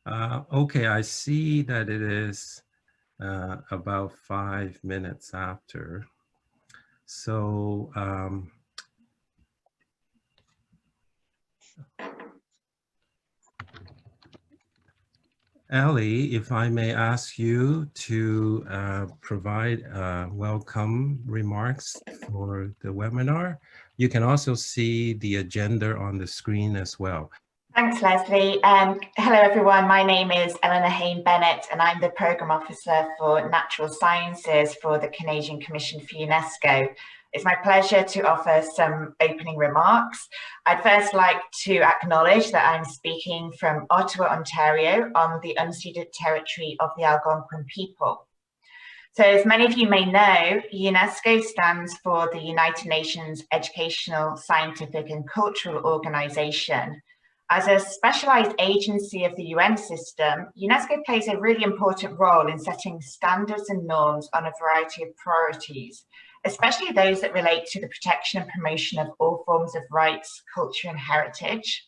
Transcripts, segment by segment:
Okay, I see that it is about 5 minutes after. So, Ellie, if I may ask you to provide welcome remarks for the webinar. You can also see the agenda on the screen as well. Thanks, Leslie. Hello, everyone. My name is Haine-Bennett, and I'm the Programme Officer for Natural Sciences for the Canadian Commission for UNESCO. It's my pleasure to offer some opening remarks. I'd first like to acknowledge that I'm speaking from Ottawa, Ontario, on the unceded territory of the Algonquin people. So as many of you may know, UNESCO stands for the United Nations Educational, Scientific and Cultural Organization. As a specialized agency of the UN system, UNESCO plays a really important role in setting standards and norms on a variety of priorities, especially those that relate to the protection and promotion of all forms of rights, culture and heritage.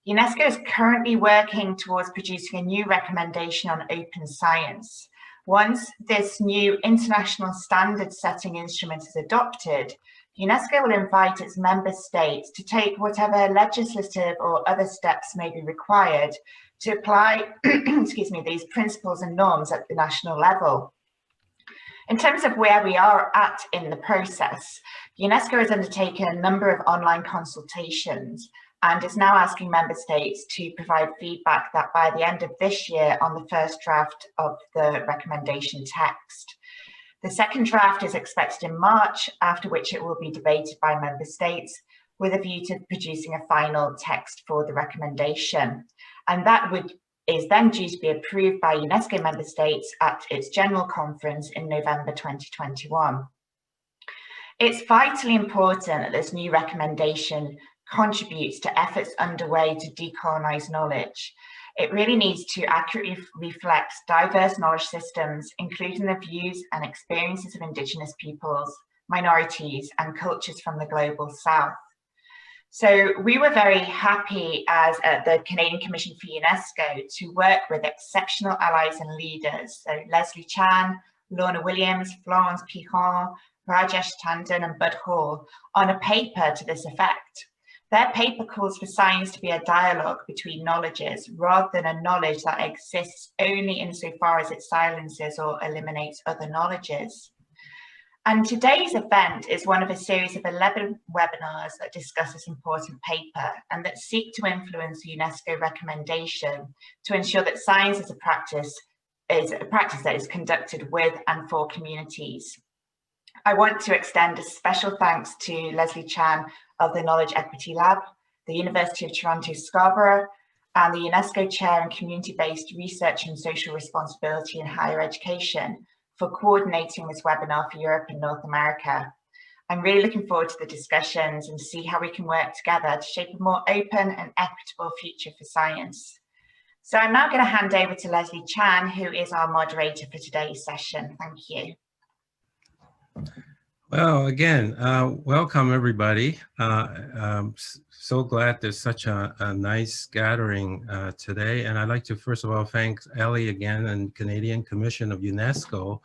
UNESCO is currently working towards producing a new recommendation on open science. Once this new international standard setting instrument is adopted, UNESCO will invite its member states to take whatever legislative or other steps may be required to apply these principles and norms at the national level. In terms of where we are at in the process, UNESCO has undertaken a number of online consultations and is now asking member states to provide feedback that by the end of this year on the first draft of the recommendation text. The second draft is expected in March, after which it will be debated by member states with a view to producing a final text for the recommendation. And that is then due to be approved by UNESCO member states at its general conference in November 2021. It's vitally important that this new recommendation contributes to efforts underway to decolonize knowledge. It really needs to accurately reflect diverse knowledge systems, including the views and experiences of Indigenous peoples, minorities, and cultures from the global South. So we were very happy as the Canadian Commission for UNESCO to work with exceptional allies and leaders. So Leslie Chan, Lorna Williams, Florence Piron, Rajesh Tandon, and Bud Hall on a paper to this effect. Their paper calls for science to be a dialogue between knowledges rather than a knowledge that exists only insofar as it silences or eliminates other knowledges. And today's event is one of a series of 11 webinars that discuss this important paper and that seek to influence the UNESCO recommendation to ensure that science as a practice that is conducted with and for communities. I want to extend a special thanks to Leslie Chan of the Knowledge Equity Lab, the University of Toronto Scarborough, and the UNESCO Chair in Community-Based Research and Social Responsibility in Higher Education for coordinating this webinar for Europe and North America. I'm really looking forward to the discussions and see how we can work together to shape a more open and equitable future for science. So I'm now going to hand over to Leslie Chan, who is our moderator for today's session. Thank you. Well, again, welcome everybody. I'm so glad there's such a nice gathering today. And I'd like to first of all thank Ellie again and Canadian Commission of UNESCO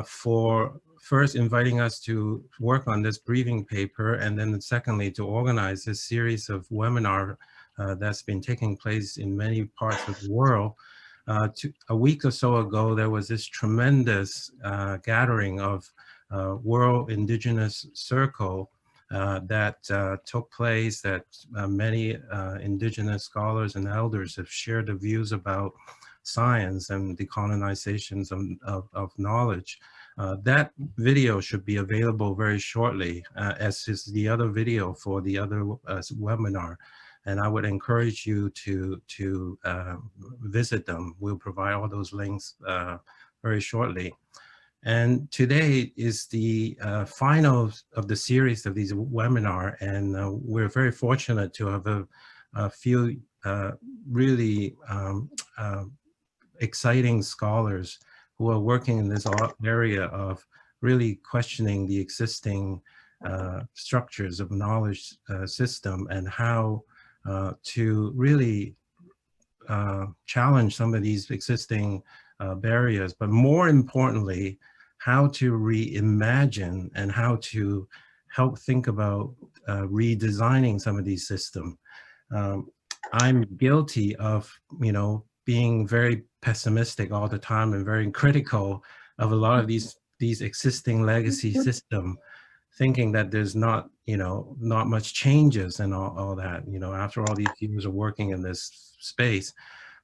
for first inviting us to work on this briefing paper, and then secondly to organize this series of webinar that's been taking place in many parts of the world. A week or so ago, there was this tremendous gathering of World Indigenous Circle that took place, that many Indigenous scholars and elders have shared the views about science and decolonizations of knowledge. That video should be available very shortly, as is the other video for the other webinar. And I would encourage you to visit them. We'll provide all those links very shortly. And today is the final of the series of these webinar, and we're very fortunate to have a few really exciting scholars who are working in this area of really questioning the existing structures of knowledge system and how to really challenge some of these existing barriers, but more importantly, how to reimagine and how to help think about redesigning some of these systems. I'm guilty of, being very pessimistic all the time and very critical of a lot of these existing legacy system, thinking that there's not much changes and all that, after all these years of working in this space.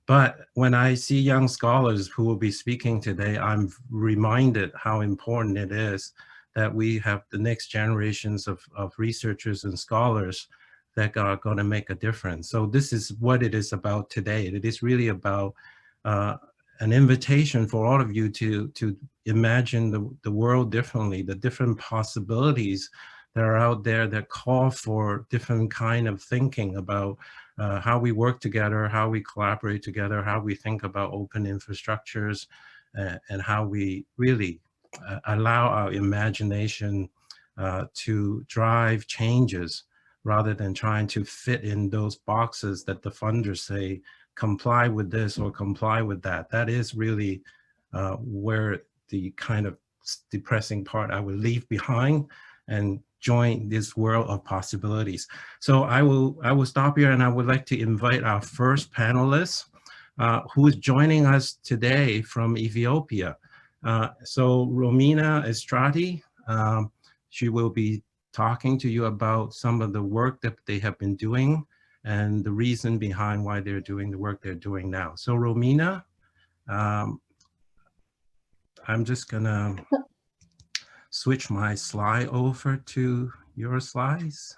But when I see young scholars who will be speaking today, I'm reminded how important it is that we have the next generations of researchers and scholars that are going to make a difference. So this is what it is about today. It is really about an invitation for all of you to imagine the world differently, the different possibilities that are out there that call for different kind of thinking about how we work together, how we collaborate together, how we think about open infrastructures, and how we really allow our imagination to drive changes rather than trying to fit in those boxes that the funders say, comply with this or comply with that. That is really where the kind of depressing part I would leave behind and join this world of possibilities. So I will stop here, and I would like to invite our first panelist who is joining us today from Ethiopia. So Romina Estradi, she will be talking to you about some of the work that they have been doing and the reason behind why they're doing the work they're doing now. So Romina, I'm just gonna switch my slide over to your slides.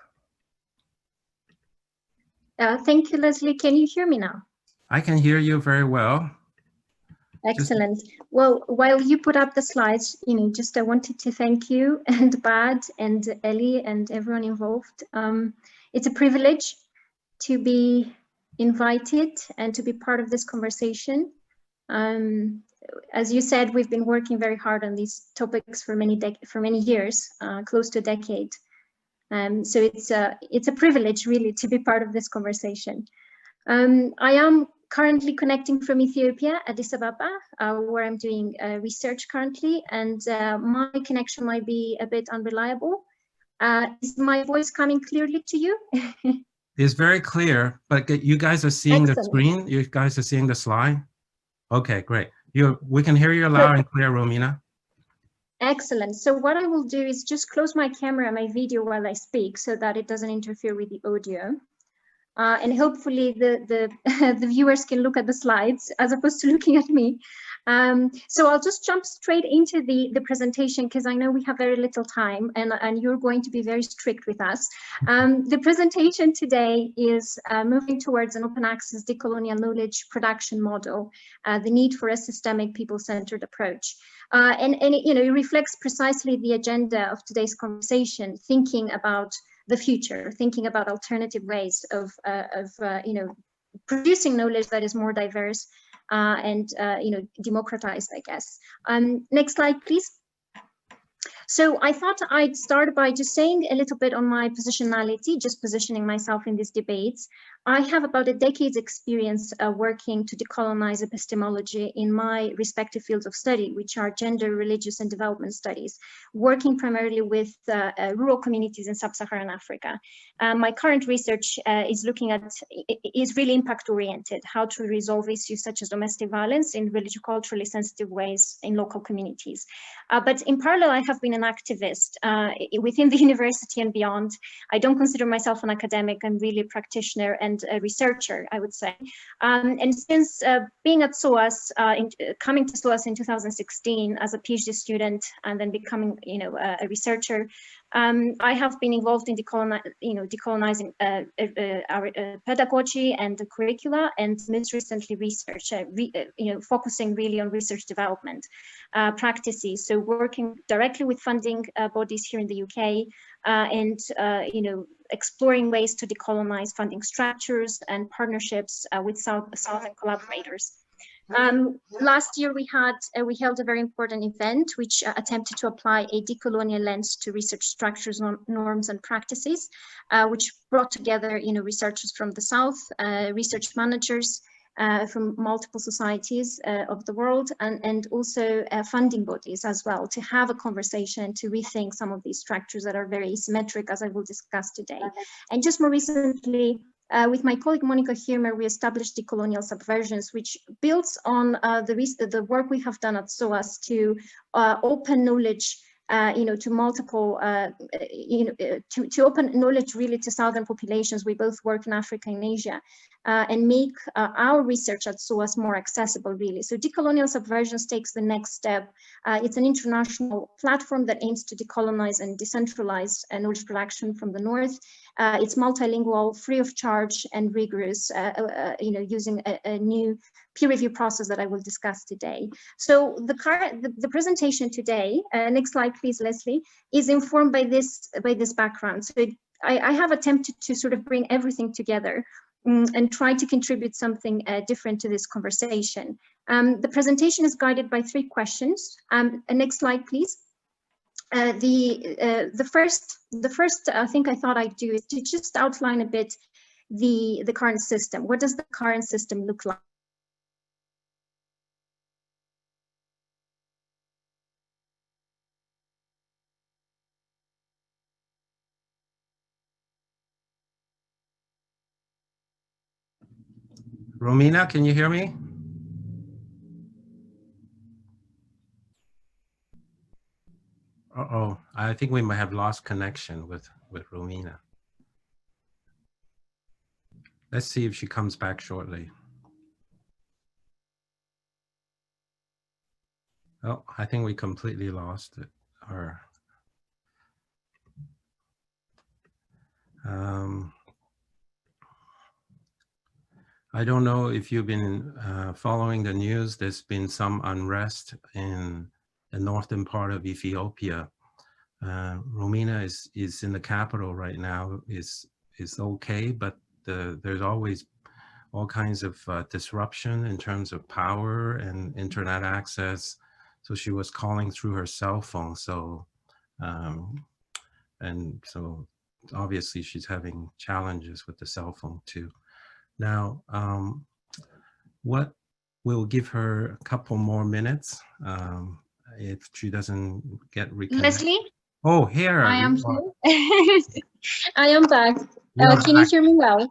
Thank you, Leslie. Can you hear me now? I can hear you very well. Excellent. Well, while you put up the slides, I wanted to thank you and Bad and Ellie and everyone involved. It's a privilege to be invited and to be part of this conversation. As you said, we've been working very hard on these topics for many years, close to a decade. So it's a privilege really to be part of this conversation. I am currently connecting from Ethiopia, Addis Ababa, where I'm doing research currently, and my connection might be a bit unreliable. Is my voice coming clearly to you? It's very clear, but you guys are seeing Excellent. the screen? You guys are seeing the slide? Okay, great. We can hear you loud and clear, Romina. Excellent. So what I will do is just close my camera and my video while I speak so that it doesn't interfere with the audio. And hopefully the viewers can look at the slides as opposed to looking at me. So I'll just jump straight into the presentation because I know we have very little time and you're going to be very strict with us. The presentation today is moving towards an open access decolonial knowledge production model, the need for a systemic people-centered approach. And it reflects precisely the agenda of today's conversation, thinking about the future, thinking about alternative ways of producing knowledge that is more diverse and democratized, I guess. Next slide, please. So I thought I'd start by just saying a little bit on my positionality, just positioning myself in these debates. I have about a decade's experience working to decolonize epistemology in my respective fields of study, which are gender, religious, and development studies, working primarily with rural communities in sub-Saharan Africa. My current research is really impact-oriented, how to resolve issues such as domestic violence in culturally sensitive ways in local communities. But in parallel, I have been an activist within the university and beyond. I don't consider myself an academic. I'm really a practitioner and a researcher, I would say. And since being at SOAS, coming to SOAS in 2016 as a PhD student and then becoming, a researcher, I have been involved in decolonizing our pedagogy and the curricula, and most recently research, focusing really on research development practices. So working directly with funding bodies here in the UK, and exploring ways to decolonize funding structures and partnerships with Southern collaborators. Last year we held a very important event which attempted to apply a decolonial lens to research structures, norms and practices, which brought together researchers from the South, research managers, from multiple societies of the world, and also funding bodies as well, to have a conversation, to rethink some of these structures that are very asymmetric, as I will discuss today. And just more recently, with my colleague Monica Humer, we established Decolonial Subversions, which builds on the work we have done at SOAS to open knowledge, to multiple, to open knowledge really to southern populations. We both work in Africa and Asia, and make our research at SOAS more accessible, really. So Decolonial Subversions takes the next step. It's an international platform that aims to decolonize and decentralize knowledge production from the North. It's multilingual, free of charge, and rigorous, using a new peer review process that I will discuss today. So the presentation today, next slide please, Leslie, is informed by this background. So I have attempted to sort of bring everything together and try to contribute something different to this conversation. The presentation is guided by 3 questions. Next slide, please. The first thing I thought I'd do is to just outline a bit the current system. What does the current system look like? Romina, can you hear me? Uh-oh, I think we might have lost connection with Romina. Let's see if she comes back shortly. Oh, I think we completely lost it. Or, I don't know if you've been following the news. There's been some unrest in the northern part of Ethiopia. Romina is in the capital right now, is okay, but there's always all kinds of disruption in terms of power and internet access. So she was calling through her cell phone. So, and so obviously she's having challenges with the cell phone too. Now, what we'll give her a couple more minutes if she doesn't get reconnected. Leslie? Oh, here. I am here. I am back. Can you hear me well?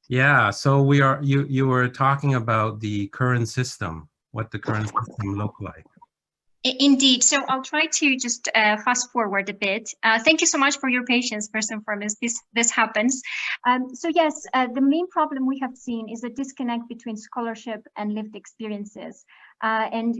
Yeah, so you were talking about the current system, what the current system look like. Indeed. So I'll try to just fast forward a bit. Thank you so much for your patience, first and foremost. This happens. So yes, the main problem we have seen is a disconnect between scholarship and lived experiences. And,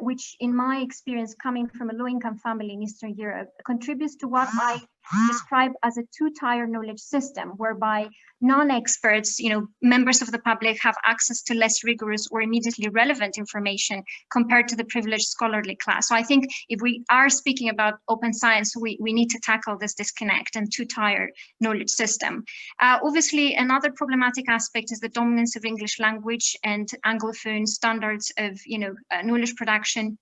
which in my experience, coming from a low-income family in Eastern Europe, contributes to what I describe as a two-tier knowledge system, whereby non-experts, members of the public, have access to less rigorous or immediately relevant information compared to the privileged scholarly class. So I think if we are speaking about open science, we need to tackle this disconnect and two-tier knowledge system. Obviously, another problematic aspect is the dominance of English language and Anglophone standards of knowledge production.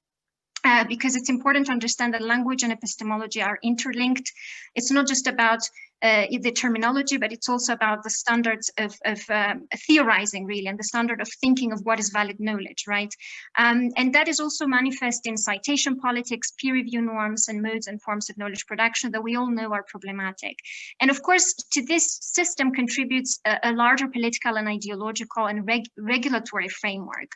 Because it's important to understand that language and epistemology are interlinked. It's not just about the terminology, but it's also about the standards of theorizing, really, and the standard of thinking of what is valid knowledge, right? And that is also manifest in citation politics, peer review norms, and modes and forms of knowledge production that we all know are problematic. And of course, to this system contributes a larger political and ideological and regulatory framework,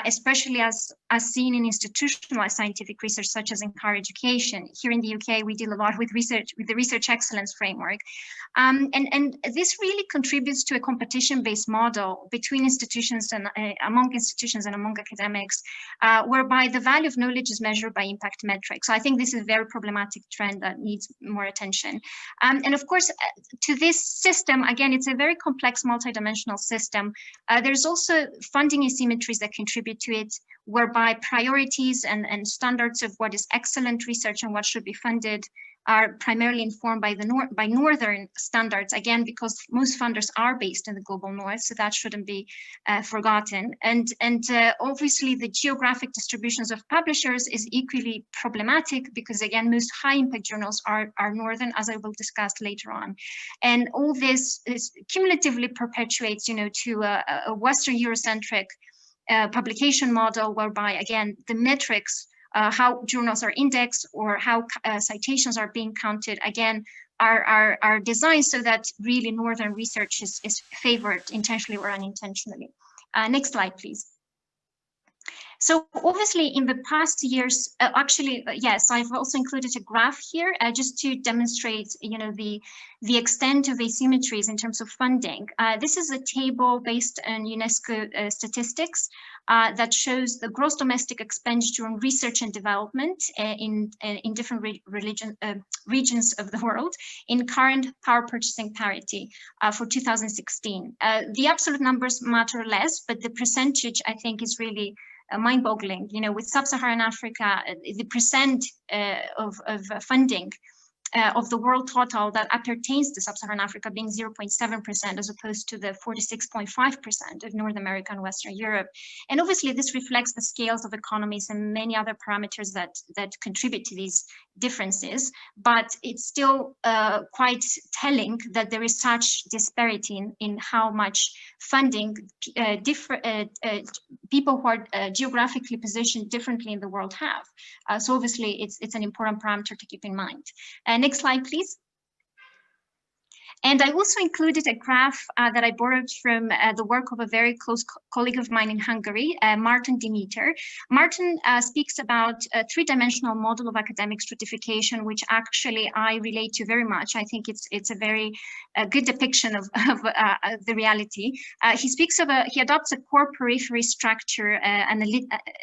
especially as seen in institutionalized scientific research, such as in higher education. Here in the UK, we deal a lot with the research excellence framework. And this really contributes to a competition-based model between institutions and among institutions and among academics, whereby the value of knowledge is measured by impact metrics. So I think this is a very problematic trend that needs more attention. And of course, to this system, again, it's a very complex multidimensional system. There's also funding asymmetries that contribute to it, whereby priorities and standards of what is excellent research and what should be funded are primarily informed by northern standards, again, because most funders are based in the global north, so that shouldn't be forgotten. And obviously the geographic distributions of publishers is equally problematic because, again, most high impact journals are northern, as I will discuss later on. And all this is cumulatively perpetuates, to a Western Eurocentric publication model, whereby, again, the metrics, how journals are indexed or how citations are being counted, again, are designed so that really northern research is favored intentionally or unintentionally. Next slide, please. So obviously in the past years, yes, I've also included a graph here just to demonstrate, the extent of asymmetries in terms of funding. This is a table based on UNESCO statistics that shows the gross domestic expenditure on research and development in different regions of the world in current power purchasing parity for 2016. The absolute numbers matter less, but the percentage, I think, is really mind-boggling. With sub-Saharan Africa, the percent of funding of the world total that appertains to sub-Saharan Africa being 0.7% as opposed to the 46.5% of North America and Western Europe. And obviously this reflects the scales of economies and many other parameters that contribute to these differences, but it's still quite telling that there is such disparity in how much funding people who are geographically positioned differently in the world have. So obviously it's an important parameter to keep in mind. Next slide, please. And I also included a graph that I borrowed from the work of a very close colleague of mine in Hungary, Martin Demeter. Martin speaks about a three-dimensional model of academic stratification, which actually I relate to very much. I think it's a very good depiction of the reality. He adopts a core periphery structure, an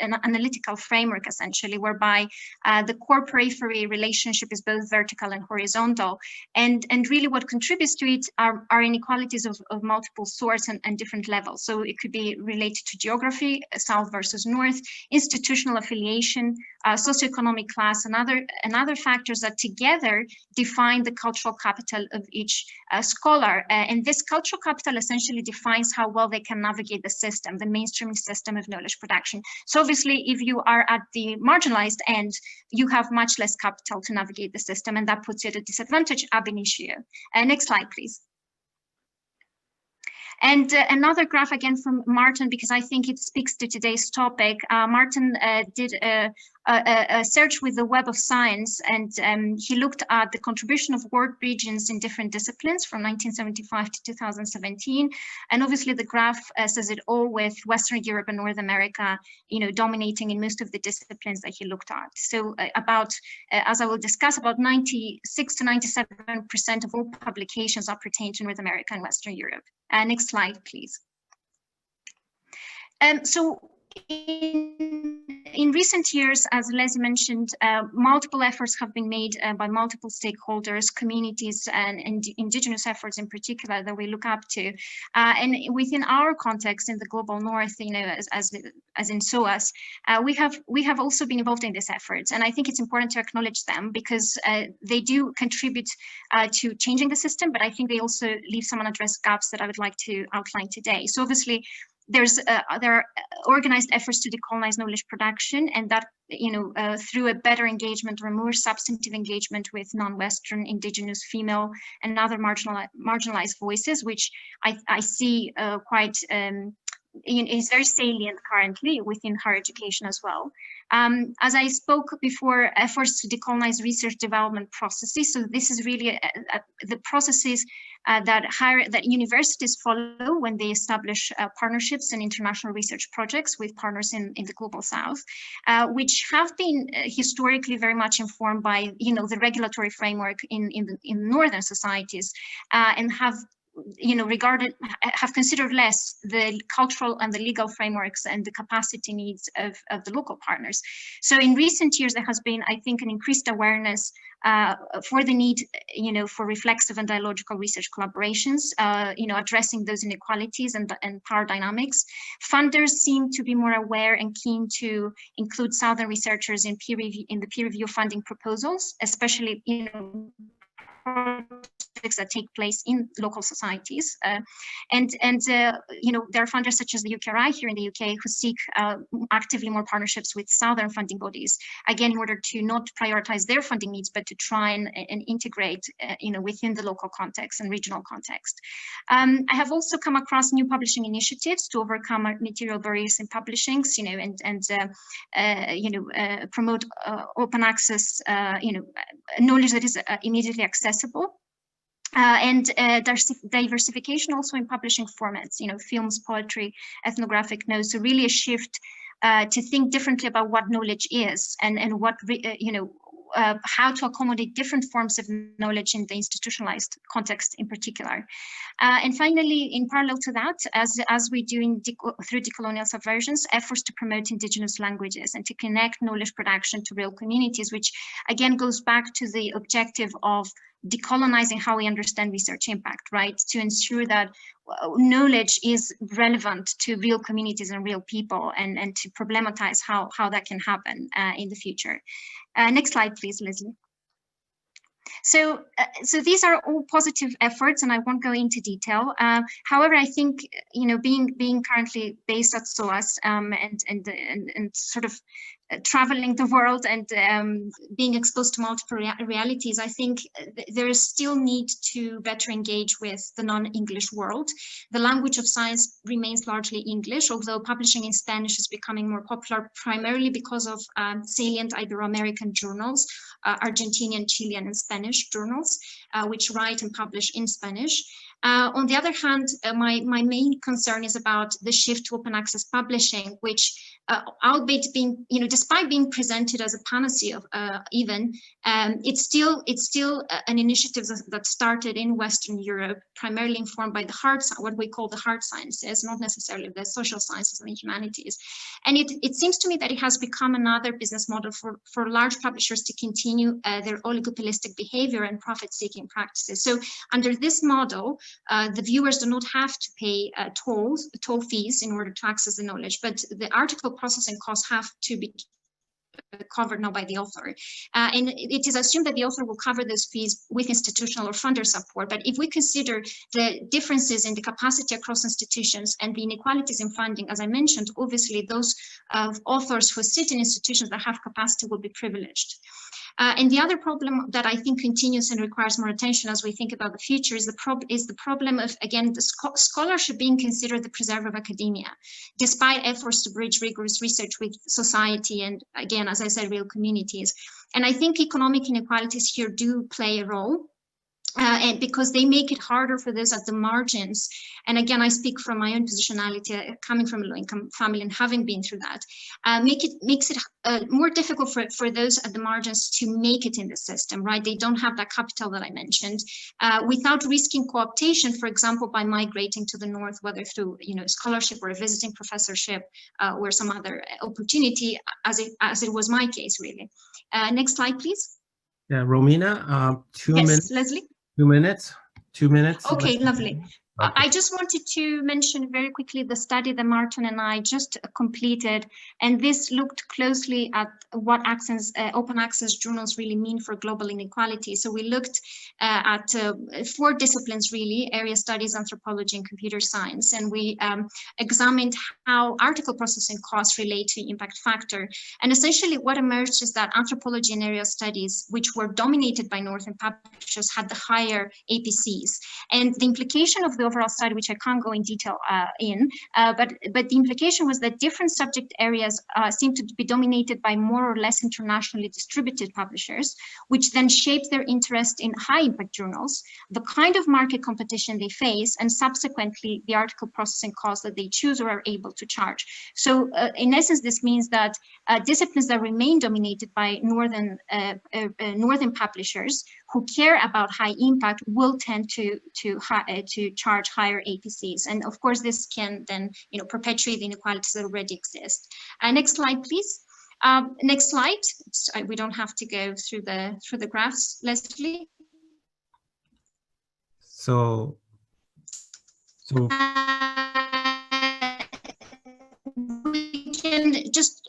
analytical framework, essentially, whereby the core periphery relationship is both vertical and horizontal. And really what contributes to it are inequalities of multiple sorts and different levels. So it could be related to geography, south versus north, institutional affiliation, socioeconomic class, and other factors that together define the cultural capital of each scholar. And this cultural capital essentially defines how well they can navigate the system, the mainstream system of knowledge production. So obviously, if you are at the marginalized end, you have much less capital to navigate the system, and that puts you at a disadvantage ab initio. Next slide, please. And another graph again from Martin, because I think it speaks to today's topic. Martin did a search with the Web of Science, and he looked at the contribution of world regions in different disciplines from 1975 to 2017. And obviously the graph says it all, with Western Europe and North America, dominating in most of the disciplines that he looked at. So as I will discuss, about 96 to 97% of all publications appertain to North America and Western Europe. Next slide, please. So in recent years, as Leslie mentioned, multiple efforts have been made by multiple stakeholders, communities, and indigenous efforts in particular that we look up to. And within our context in the global north, as in SOAS, we have also been involved in these efforts. And I think it's important to acknowledge them because they do contribute to changing the system, but I think they also leave some unaddressed gaps that I would like to outline today. So obviously, there are organized efforts to decolonize knowledge production, and that through a better engagement or more substantive engagement with non-Western, indigenous, female, and other marginalized voices, which I see quite is very salient currently within higher education as well. As I spoke before, efforts to decolonize research development processes. So this is really the processes that universities follow when they establish partnerships and international research projects with partners in the global south, which have been historically very much informed by the regulatory framework in northern societies, and have have considered less the cultural and the legal frameworks and the capacity needs of the local partners. So in recent years, there has been, I think, an increased awareness for the need, for reflexive and dialogical research collaborations, addressing those inequalities and power dynamics. Funders seem to be more aware and keen to include Southern researchers in the peer review funding proposals, especially projects that take place in local societies, there are funders such as the UKRI here in the UK who seek actively more partnerships with Southern funding bodies, again in order to not prioritize their funding needs, but to try and integrate within the local context and regional context. I have also come across new publishing initiatives to overcome material barriers in publishings, promote open access, knowledge that is immediately accessible. And diversification also in publishing formats, films, poetry, ethnographic notes, so really a shift to think differently about what knowledge is and what, how to accommodate different forms of knowledge in the institutionalized context in particular. And finally, in parallel to that, as we do through decolonial subversions, efforts to promote indigenous languages and to connect knowledge production to real communities, which again goes back to the objective of decolonizing how we understand research impact, right? To ensure that knowledge is relevant to real communities and real people, and to problematize how that can happen in the future. Next slide, please, Leslie. So these are all positive efforts, and I won't go into detail. However, I think being currently based at SOAS and sort of traveling the world and being exposed to multiple realities, I think there is still need to better engage with the non-English world. The language of science remains largely English, although publishing in Spanish is becoming more popular, primarily because of salient Ibero-American journals, Argentinian, Chilean, and Spanish journals, which write and publish in Spanish. On the other hand, my main concern is about the shift to open access publishing, which, albeit being, despite being presented as a panacea, it's still an initiative that started in Western Europe, primarily informed by what we call the hard sciences, not necessarily the social sciences and the humanities. And it seems to me that it has become another business model for large publishers to continue their oligopolistic behavior and profit-seeking practices. So under this model, the viewers do not have to pay toll fees in order to access the knowledge, but the article processing costs have to be covered now by the author. And it is assumed that the author will cover those fees with institutional or funder support. But if we consider the differences in the capacity across institutions and the inequalities in funding, as I mentioned, obviously those authors who sit in institutions that have capacity will be privileged. And the other problem that I think continues and requires more attention as we think about the future is the problem of, again, the scholarship being considered the preserve of academia, despite efforts to bridge rigorous research with society and, again, as I said, real communities. And I think economic inequalities here do play a role. And because they make it harder for those at the margins. And again, I speak from my own positionality, coming from a low-income family and having been through that, makes it more difficult for those at the margins to make it in the system, right? They don't have that capital that I mentioned, without risking co-optation, for example, by migrating to the north, whether through scholarship or a visiting professorship or some other opportunity, as it was my case, really. Next slide, please. Yeah, Romina, 2 minutes. Leslie. 2 minutes. 2 minutes. Okay, lovely. Okay. I just wanted to mention very quickly the study that Martin and I just completed, and this looked closely at what open access journals really mean for global inequality. So we looked at 4 disciplines, really: area studies, anthropology, and computer science, and we examined how article processing costs relate to impact factor. And essentially what emerged is that anthropology and area studies, which were dominated by Northern publishers, had the higher APCs. And the implication of the overall study, which I can't go in detail but the implication was that different subject areas seem to be dominated by more or less internationally distributed publishers, which then shapes their interest in high-impact journals, the kind of market competition they face, and subsequently the article processing costs that they choose or are able to charge. So in essence, this means that disciplines that remain dominated by northern publishers who care about high impact will tend to charge higher APCs, and of course this can then perpetuate the inequalities that already exist. Next slide, please. Next slide. We don't have to go through the graphs, Leslie. So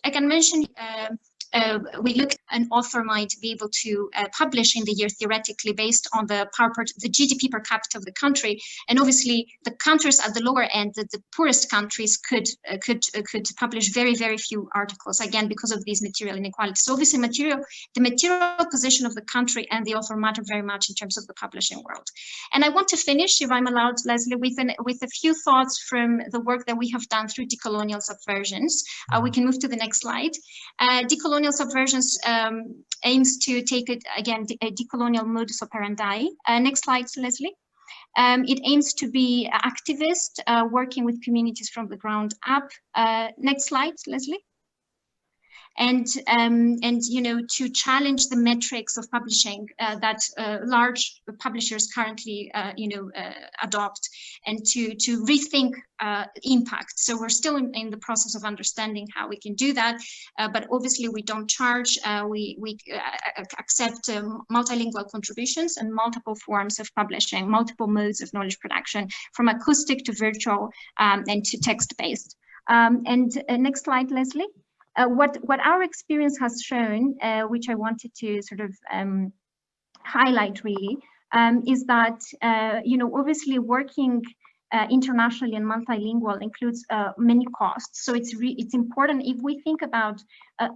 I can mention we look at an author might be able to publish in the year theoretically based on the GDP per capita of the country, and obviously the countries at the lower end, the poorest countries, could publish very, very few articles, again because of these material inequalities. So obviously the material position of the country and the author matter very much in terms of the publishing world. And I want to finish, if I'm allowed, Leslie, with a few thoughts from the work that we have done through decolonial subversions. We can move to the next slide. Decolonial subversions aims to take it again a decolonial modus operandi. Next slide, Leslie. It aims to be activist, working with communities from the ground up. Next slide, Leslie. And to challenge the metrics of publishing that large publishers currently adopt, and to rethink impact. So we're still in the process of understanding how we can do that, but obviously we don't charge. We accept multilingual contributions and multiple forms of publishing, multiple modes of knowledge production, from acoustic to virtual and to text-based. Next slide, Leslie. What our experience has shown, which I wanted to sort of highlight really, is that obviously working internationally and multilingual includes many costs. So it's important, if we think about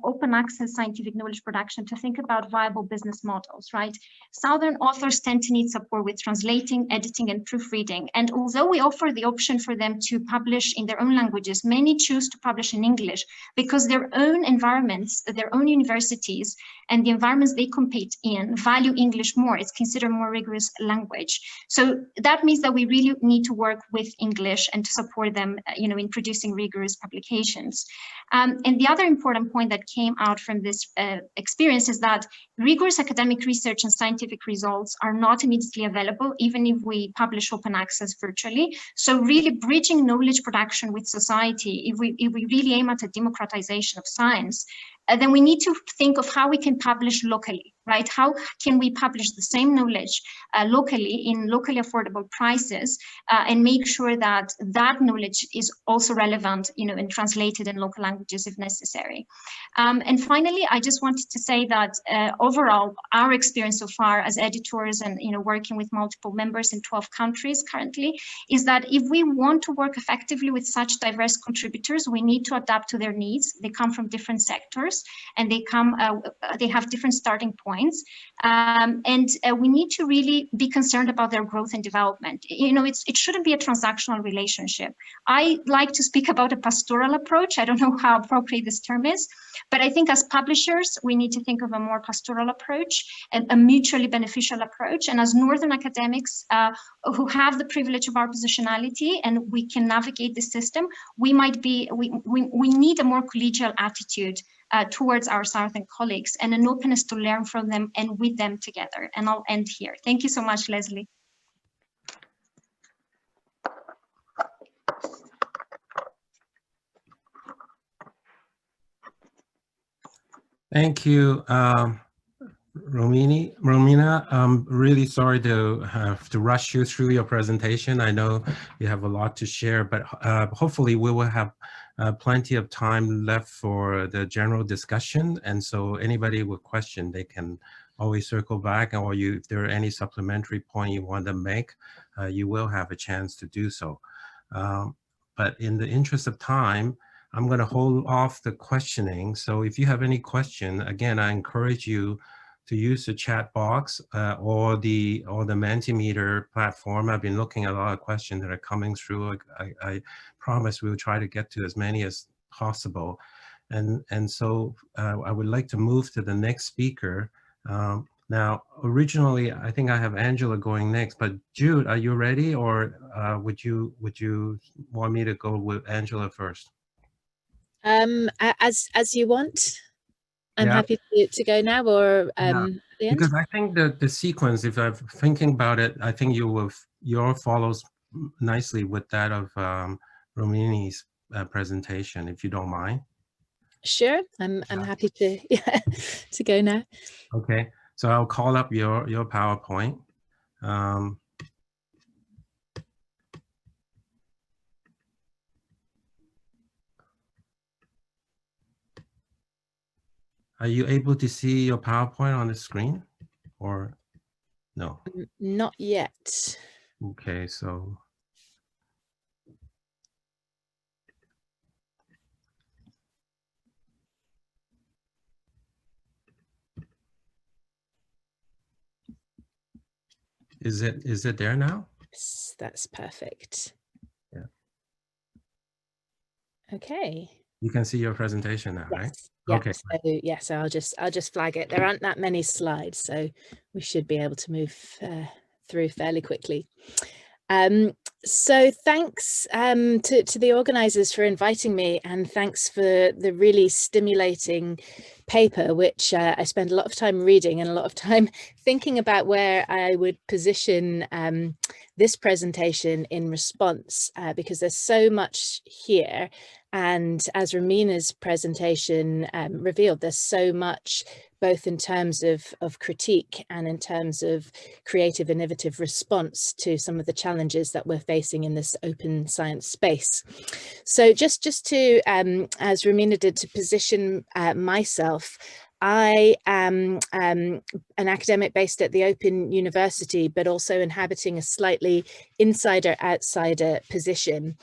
open access scientific knowledge production, to think about viable business models, right? Southern authors tend to need support with translating, editing, and proofreading. And although we offer the option for them to publish in their own languages, many choose to publish in English because their own environments, their own universities, and the environments they compete in value English more. It's considered more rigorous language. So that means that we really need to work with English and to support them, in producing rigorous publications. And the other important point that came out from this experience is that rigorous academic research and scientific results are not immediately available, even if we publish open access virtually. So really bridging knowledge production with society, if we really aim at a democratization of science, then we need to think of how we can publish locally, right? How can we publish the same knowledge locally in locally affordable prices and make sure that that knowledge is also relevant, and translated in local languages if necessary. And finally, I just wanted to say that overall, our experience so far as editors and working with multiple members in 12 countries currently is that if we want to work effectively with such diverse contributors, we need to adapt to their needs. They come from different sectors, and they have different starting points, and we need to really be concerned about their growth and development. It shouldn't be a transactional relationship. I like to speak about a pastoral approach. I don't know how appropriate this term is, but I think as publishers, we need to think of a more pastoral approach and a mutually beneficial approach. And as Northern academics who have the privilege of our positionality and we can navigate the system, we need a more collegial attitude towards our Southern colleagues and an openness to learn from them and with them together. And I'll end here. Thank you so much, Leslie. Thank you, Romina. I'm really sorry to have to rush you through your presentation. I know you have a lot to share, but hopefully we will have plenty of time left for the general discussion. And so anybody with question, they can always circle back, or if there are any supplementary point you want to make, you will have a chance to do so. But in the interest of time, I'm going to hold off the questioning. So if you have any question, again, I encourage you use the chat box or the Mentimeter platform. I've been looking at a lot of questions that are coming through. I promise we'll try to get to as many as possible. And so I would like to move to the next speaker. Now, originally, I think I have Angela going next, but Jude, are you ready, or would you want me to go with Angela first? As you want. I'm Yeah. happy to go now, or Yeah. at the end. Because I think that the sequence, if I'm thinking about it, I think your follows nicely with that of Romina's presentation, if you don't mind. Sure, I'm happy to to go now. Okay, so I'll call up your PowerPoint. Are you able to see your PowerPoint on the screen, or no? Not yet. Okay, so. Is it there now? Yes, that's perfect. Yeah. Okay. You can see your presentation now, Yes. right? Yeah. Okay. So yes, I'll just flag it. There aren't that many slides, so we should be able to move through fairly quickly. So thanks to the organisers for inviting me, and thanks for the really stimulating paper, which I spent a lot of time reading and a lot of time thinking about where I would position this presentation in response, because there's so much here. And as Romina's presentation revealed, there's so much both in terms of critique and in terms of creative, innovative response to some of the challenges that we're facing in this open science space. So just to, as Romina did, to position myself, I am an academic based at the Open University, but also inhabiting a slightly insider-outsider position.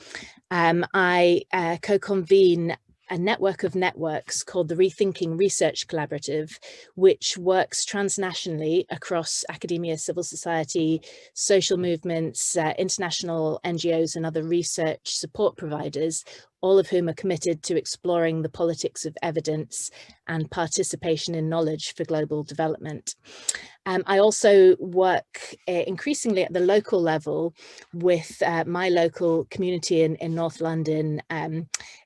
I co-convene a network of networks called the Rethinking Research Collaborative, which works transnationally across academia, civil society, social movements, international NGOs and other research support providers, all of whom are committed to exploring the politics of evidence and participation in knowledge for global development. I also work increasingly at the local level with my local community in North London,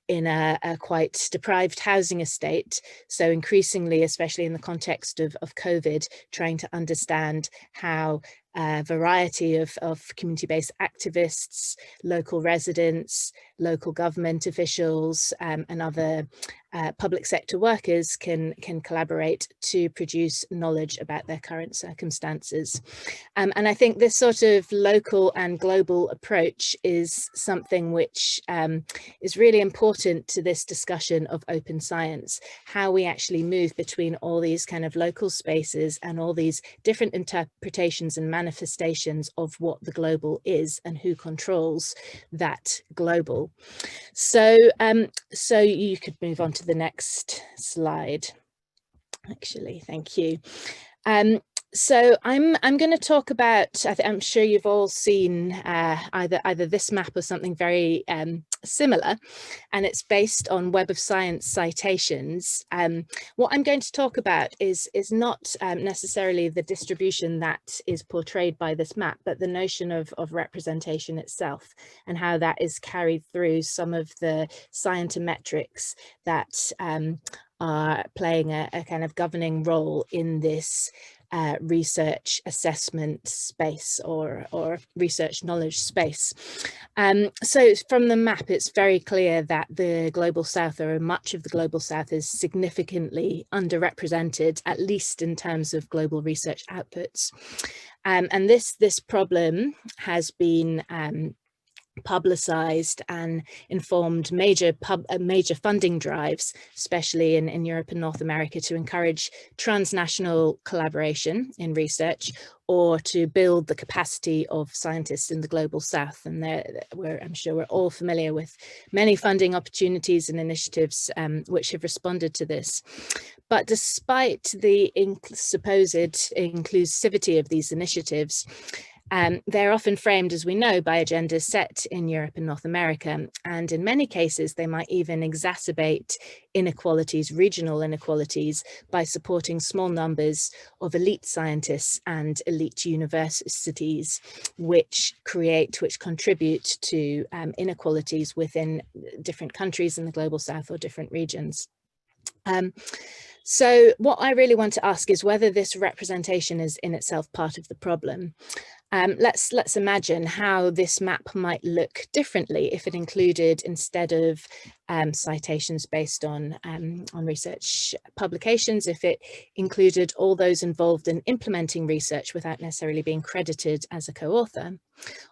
in a quite deprived housing estate. So increasingly, especially in the context of COVID, trying to understand how a variety of community-based activists, local residents, local government officials, and other public sector workers can collaborate to produce knowledge about their current circumstances. And I think this sort of local and global approach is something which is really important to this discussion of open science, how we actually move between all these kind of local spaces and all these different interpretations and manifestations of what the global is and who controls that global. So, so you could move on to the next slide. Actually, thank you. So I'm going to talk about, I'm sure you've all seen either this map or something very similar, and it's based on Web of Science citations. What I'm going to talk about is not necessarily the distribution that is portrayed by this map, but the notion of representation itself and how that is carried through some of the scientometrics that are playing a kind of governing role in this research assessment space or research knowledge space. So from the map, it's very clear that the Global South, or much of the Global South, is significantly underrepresented, at least in terms of global research outputs. And this problem has been publicized and informed major funding drives, especially in Europe and North America, to encourage transnational collaboration in research or to build the capacity of scientists in the global south. And I'm sure we're all familiar with many funding opportunities and initiatives which have responded to this. But despite the supposed inclusivity of these initiatives, they're often framed, as we know, by agendas set in Europe and North America, and in many cases they might even exacerbate inequalities, regional inequalities, by supporting small numbers of elite scientists and elite universities, which contribute to inequalities within different countries in the global south or different regions. So what I really want to ask is whether this representation is in itself part of the problem. Let's imagine how this map might look differently if it included, instead of citations based on research publications, if it included all those involved in implementing research without necessarily being credited as a co-author,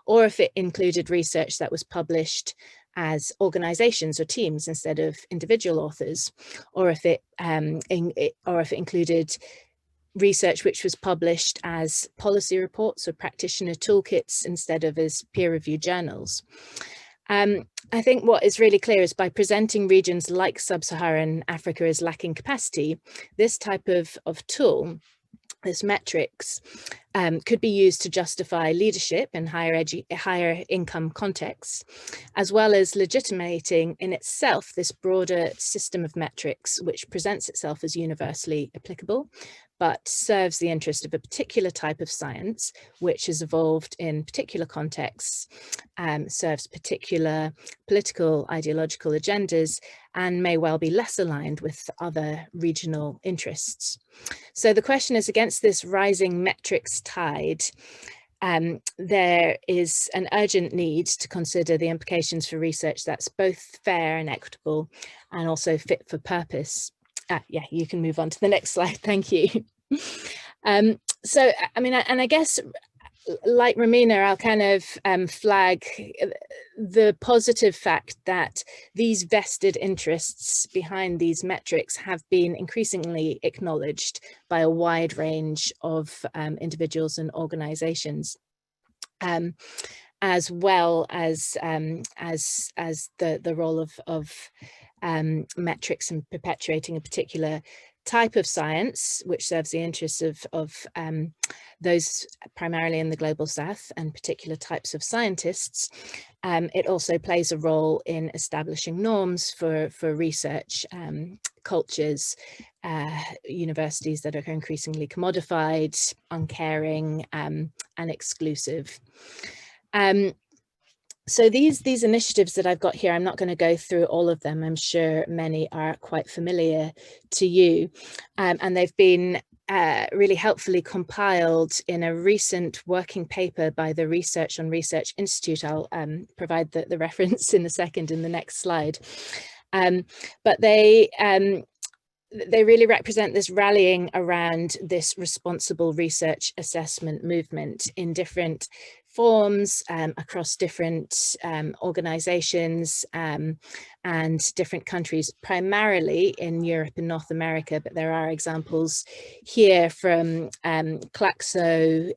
or if it included research that was published as organizations or teams instead of individual authors, or if it included research which was published as policy reports or practitioner toolkits instead of as peer-reviewed journals. I think what is really clear is by presenting regions like Sub-Saharan Africa as lacking capacity, this type of tool, this metrics, could be used to justify leadership in higher income contexts, as well as legitimating in itself this broader system of metrics, which presents itself as universally applicable, but serves the interest of a particular type of science, which has evolved in particular contexts, serves particular political, ideological agendas, and may well be less aligned with other regional interests. So the question is, against this rising metrics tide, there is an urgent need to consider the implications for research that's both fair and equitable and also fit for purpose. Yeah, you can move on to the next slide. Thank you. So, I mean, and I guess, like Romina, I'll kind of flag the positive fact that these vested interests behind these metrics have been increasingly acknowledged by a wide range of individuals and organizations, as well as the role of metrics in perpetuating a particular type of science, which serves the interests of those primarily in the global south and particular types of scientists. It also plays a role in establishing norms for research cultures, universities that are increasingly commodified, uncaring, and exclusive. So these initiatives that I've got here, I'm not going to go through all of them. I'm sure many are quite familiar to you, and they've been really helpfully compiled in a recent working paper by the Research on Research Institute. I'll provide the reference in a second in the next slide. But they really represent this rallying around this responsible research assessment movement in different forms across different organizations and different countries, primarily in Europe and North America, but there are examples here from CLACSO,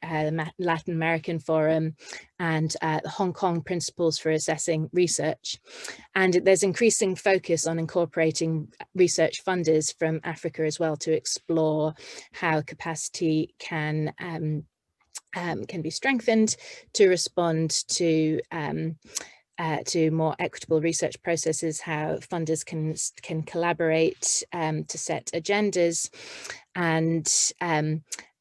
Latin American Forum, and the Hong Kong Principles for Assessing Research. And there's increasing focus on incorporating research funders from Africa as well to explore how capacity can be strengthened to respond to more equitable research processes, how funders can collaborate to set agendas,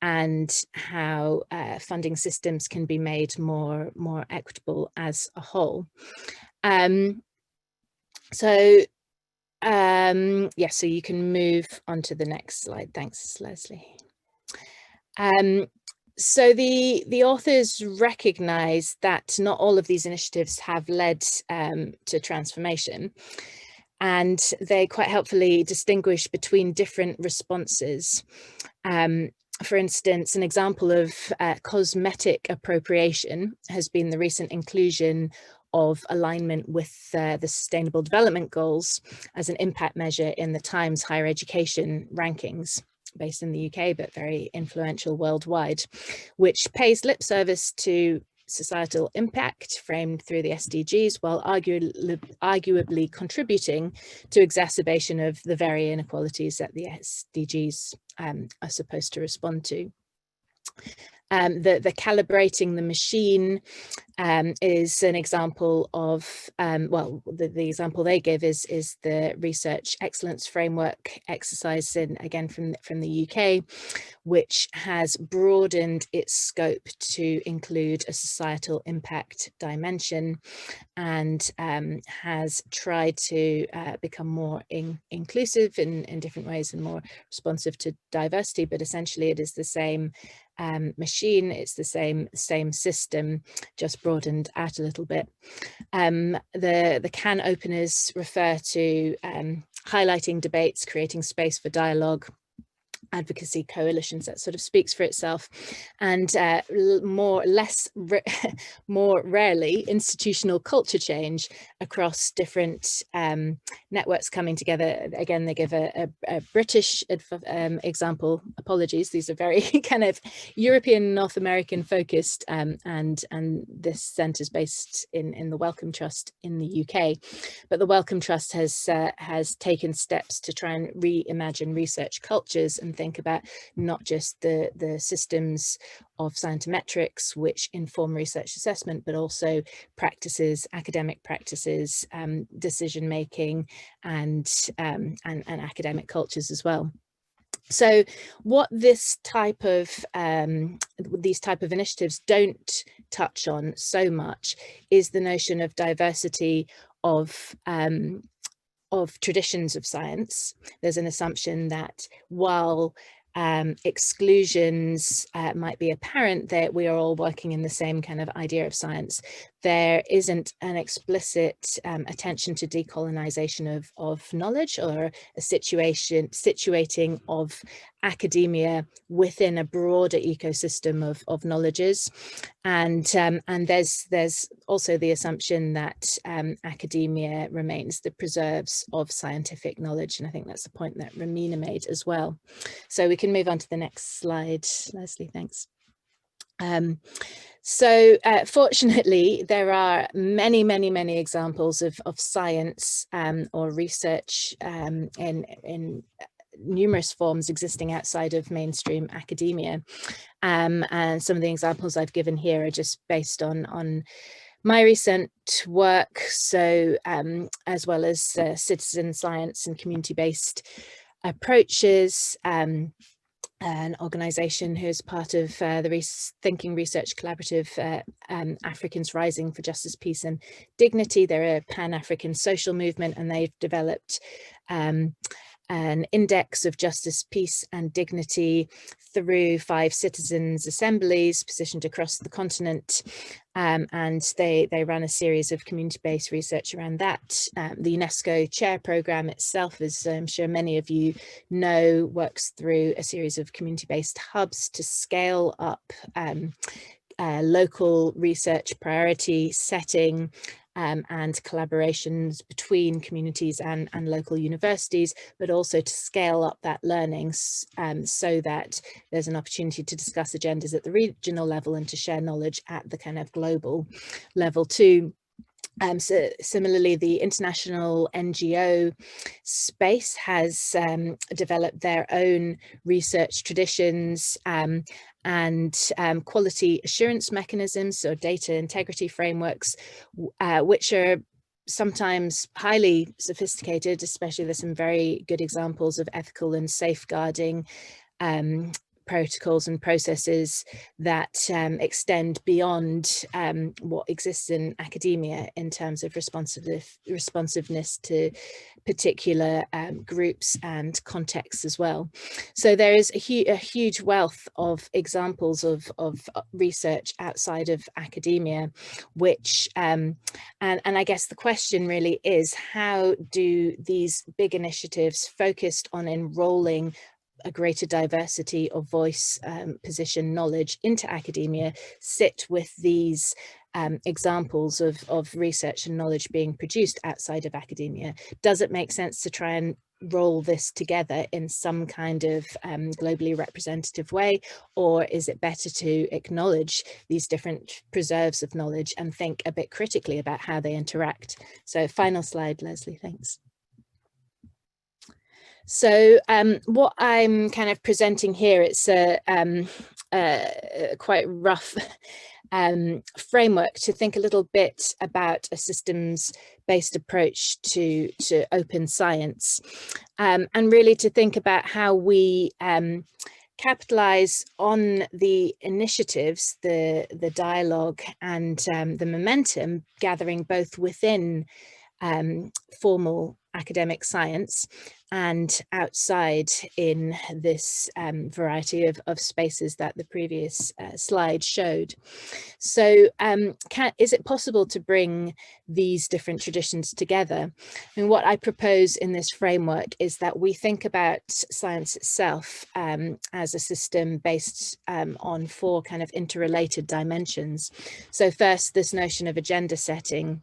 and how funding systems can be made more equitable as a whole. So you can move on to the next slide. Thanks, Leslie. So the authors recognise that not all of these initiatives have led to transformation, and they quite helpfully distinguish between different responses. For instance, an example of cosmetic appropriation has been the recent inclusion of alignment with the Sustainable Development Goals as an impact measure in the Times Higher Education rankings, based in the UK, but very influential worldwide, which pays lip service to societal impact framed through the SDGs, while arguably contributing to exacerbation of the very inequalities that the SDGs are supposed to respond to. The calibrating the machine is an example of, well, the example they give is the research excellence framework exercise, again from the UK, which has broadened its scope to include a societal impact dimension, and has tried to become more inclusive in different ways and more responsive to diversity. But essentially it is the same machine, it's the same system, just broadened out a little bit. The can openers refer to highlighting debates, creating space for dialogue, advocacy coalitions. That sort of speaks for itself, and more rarely institutional culture change across different networks coming together. Again, they give a British example. Apologies, these are very kind of European, North American focused, and this centre is based in the Wellcome Trust in the UK, but the Wellcome Trust has taken steps to try and reimagine research cultures and think about not just the systems of scientometrics which inform research assessment, but also practices, academic practices, decision making, and academic cultures as well. So what these type of initiatives don't touch on so much is the notion of diversity of traditions of science. There's an assumption that while exclusions might be apparent, that we are all working in the same kind of idea of science, there isn't an explicit attention to decolonization of knowledge, or a situating of academia within a broader ecosystem of knowledges, and there's also the assumption that academia remains the preserves of scientific knowledge, and I think that's the point that Romina made as well. So we can move on to the next slide, Leslie, thanks. So fortunately, there are many examples of science or research in numerous forms existing outside of mainstream academia. And some of the examples I've given here are just based on my recent work, so as well as citizen science and community-based approaches. An organisation who is part of the Thinking Research Collaborative, Africans Rising for Justice, Peace and Dignity. They're a Pan-African social movement, and they've developed an index of justice, peace and dignity through 5 citizens' assemblies positioned across the continent. And they ran a series of community-based research around that. The UNESCO Chair Programme itself, as I'm sure many of you know, works through a series of community-based hubs to scale up local research priority setting and collaborations between communities and local universities, but also to scale up that learning so that there's an opportunity to discuss agendas at the regional level and to share knowledge at the kind of global level too. So similarly, the international NGO space has developed their own research traditions and quality assurance mechanisms, or data integrity frameworks, which are sometimes highly sophisticated. Especially there's some very good examples of ethical and safeguarding protocols and processes that extend beyond what exists in academia in terms of responsiveness to particular groups and contexts as well. So there is a huge wealth of examples of research outside of academia, which and I guess the question really is, how do these big initiatives focused on enrolling a greater diversity of voice, position, knowledge into academia sit with these examples of research and knowledge being produced outside of academia? Does it make sense to try and roll this together in some kind of globally representative way, or is it better to acknowledge these different preserves of knowledge and think a bit critically about how they interact? So final slide, Leslie, thanks. So what I'm kind of presenting here, it's a quite rough framework to think a little bit about a systems-based approach to open science, and really to think about how we capitalize on the initiatives, the dialogue and the momentum gathering both within formal academic science and outside in this variety of spaces that the previous slide showed. So is it possible to bring these different traditions together? And what I propose in this framework is that we think about science itself as a system based on 4 kind of interrelated dimensions. So first, this notion of agenda setting.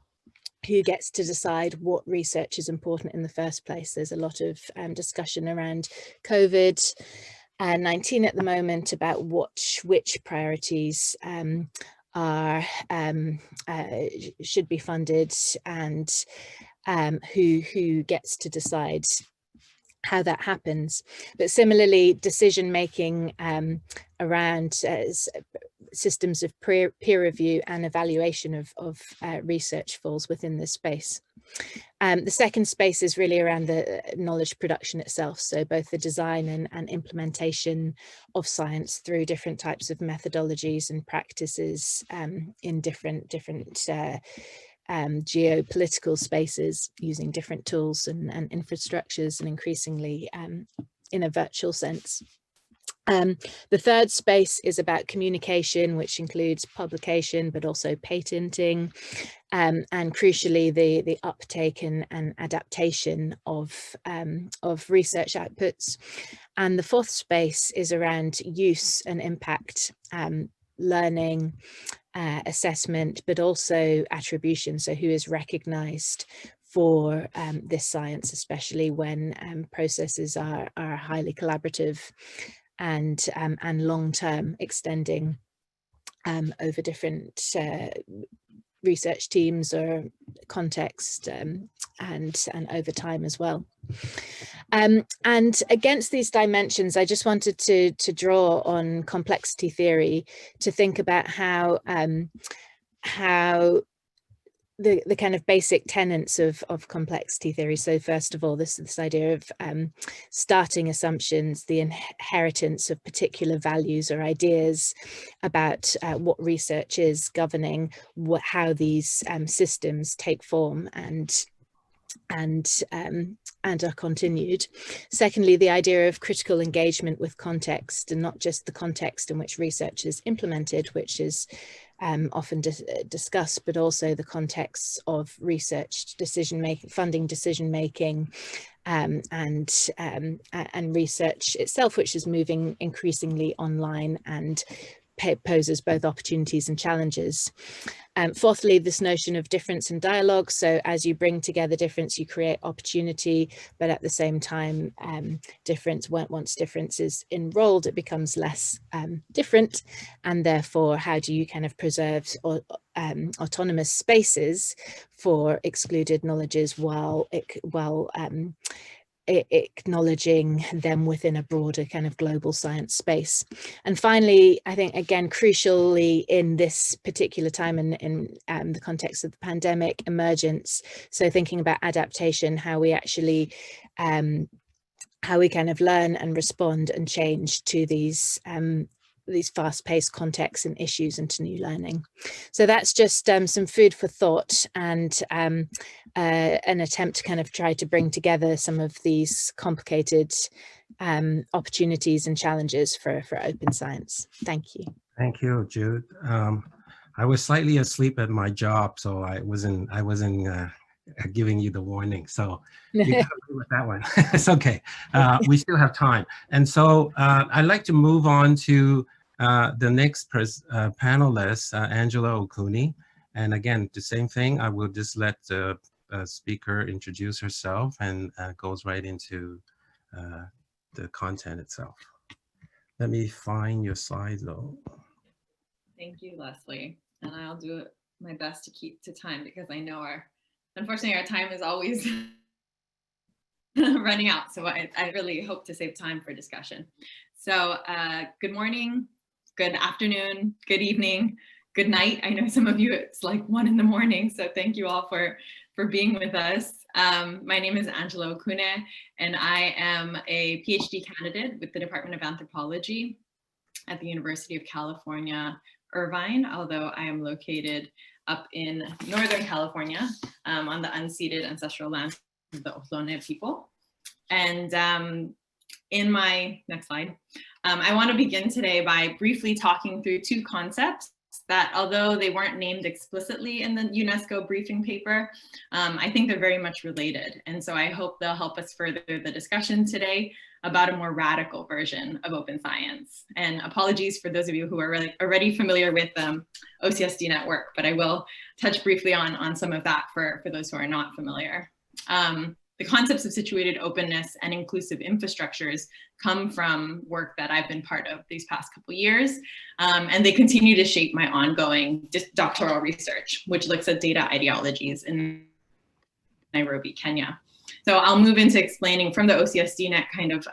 Who gets to decide what research is important in the first place? There's a lot of discussion around COVID-19 at the moment about which priorities should be funded, and who gets to decide how that happens. But similarly, decision making around systems of peer review and evaluation of research falls within this space. The second space is really around the knowledge production itself, so both the design and implementation of science through different types of methodologies and practices in different geopolitical spaces, using different tools and infrastructures, and increasingly in a virtual sense. The third space is about communication, which includes publication, but also patenting, and crucially the uptake and adaptation of research outputs. And the fourth space is around use and impact, learning, assessment, but also attribution. So who is recognized for this science, especially when processes are highly collaborative and long-term, extending over different research teams or context and over time as well. And against these dimensions, I just wanted to draw on complexity theory to think about how the kind of basic tenets of complexity theory. So first of all, this idea of starting assumptions, the inheritance of particular values or ideas about what research is, governing how these systems take form and are continued. Secondly, the idea of critical engagement with context, and not just the context in which research is implemented, which is often discussed, but also the contexts of research decision-making, funding decision-making, and research itself, which is moving increasingly online and poses both opportunities and challenges. Fourthly, this notion of difference and dialogue. So as you bring together difference, you create opportunity, but at the same time, once difference is enrolled, it becomes less different. And therefore, how do you kind of preserve autonomous spaces for excluded knowledges while acknowledging them within a broader kind of global science space? And finally, I think, again, crucially in this particular time in the context of the pandemic, emergence. So thinking about adaptation, how we actually, how we kind of learn and respond and change to these fast-paced contexts and issues and to new learning. So that's just some food for thought and an attempt to kind of try to bring together some of these complicated opportunities and challenges for open science. Thank you. Thank you, Jude. I was slightly asleep at my job, so I wasn't giving you the warning. So you got away with that one. It's okay. We still have time. And so I'd like to move on to the next panelist, Angela Okune. And again, the same thing, I will just let the speaker introduce herself and goes right into the content itself. Let me find your slides though. Thank you, Leslie. And I'll do my best to keep to time because I know unfortunately our time is always running out. So I really hope to save time for discussion. So good morning, good afternoon, good evening, good night. I know some of you, it's like 1 in the morning. So thank you all for being with us. My name is Angela Okune, and I am a PhD candidate with the Department of Anthropology at the University of California, Irvine, although I am located up in Northern California on the unceded ancestral lands of the Okune people. And in my next slide, I want to begin today by briefly talking through 2 concepts that, although they weren't named explicitly in the UNESCO briefing paper, I think they're very much related. And so I hope they'll help us further the discussion today about a more radical version of open science. And apologies for those of you who are already familiar with OCSD network, but I will touch briefly on some of that for those who are not familiar. The concepts of situated openness and inclusive infrastructures come from work that I've been part of these past couple years, and they continue to shape my ongoing doctoral research, which looks at data ideologies in Nairobi, Kenya. So I'll move into explaining from the OCSDnet kind of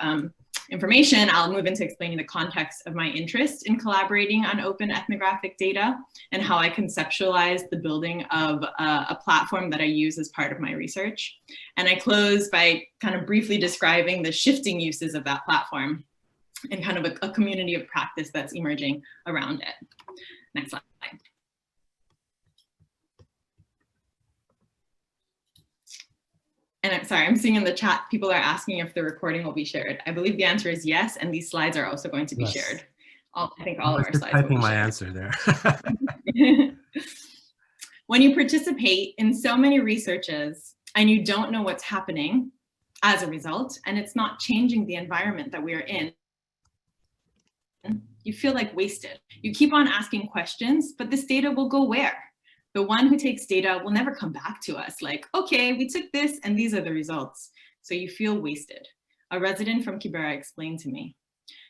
information, I'll move into explaining the context of my interest in collaborating on open ethnographic data and how I conceptualize the building of a platform that I use as part of my research. And I close by kind of briefly describing the shifting uses of that platform and kind of a community of practice that's emerging around it. Next slide. And I'm sorry, I'm seeing in the chat, people are asking if the recording will be shared. I believe the answer is yes, and these slides are also going to be shared. I think all of our slides will be typing my shared. answer there. When you participate in so many researches and you don't know what's happening as a result, and it's not changing the environment that we are in, you feel like wasted. You keep on asking questions, but this data will go where? The one who takes data will never come back to us like, okay, we took this and these are the results. So you feel wasted. A resident from Kibera explained to me.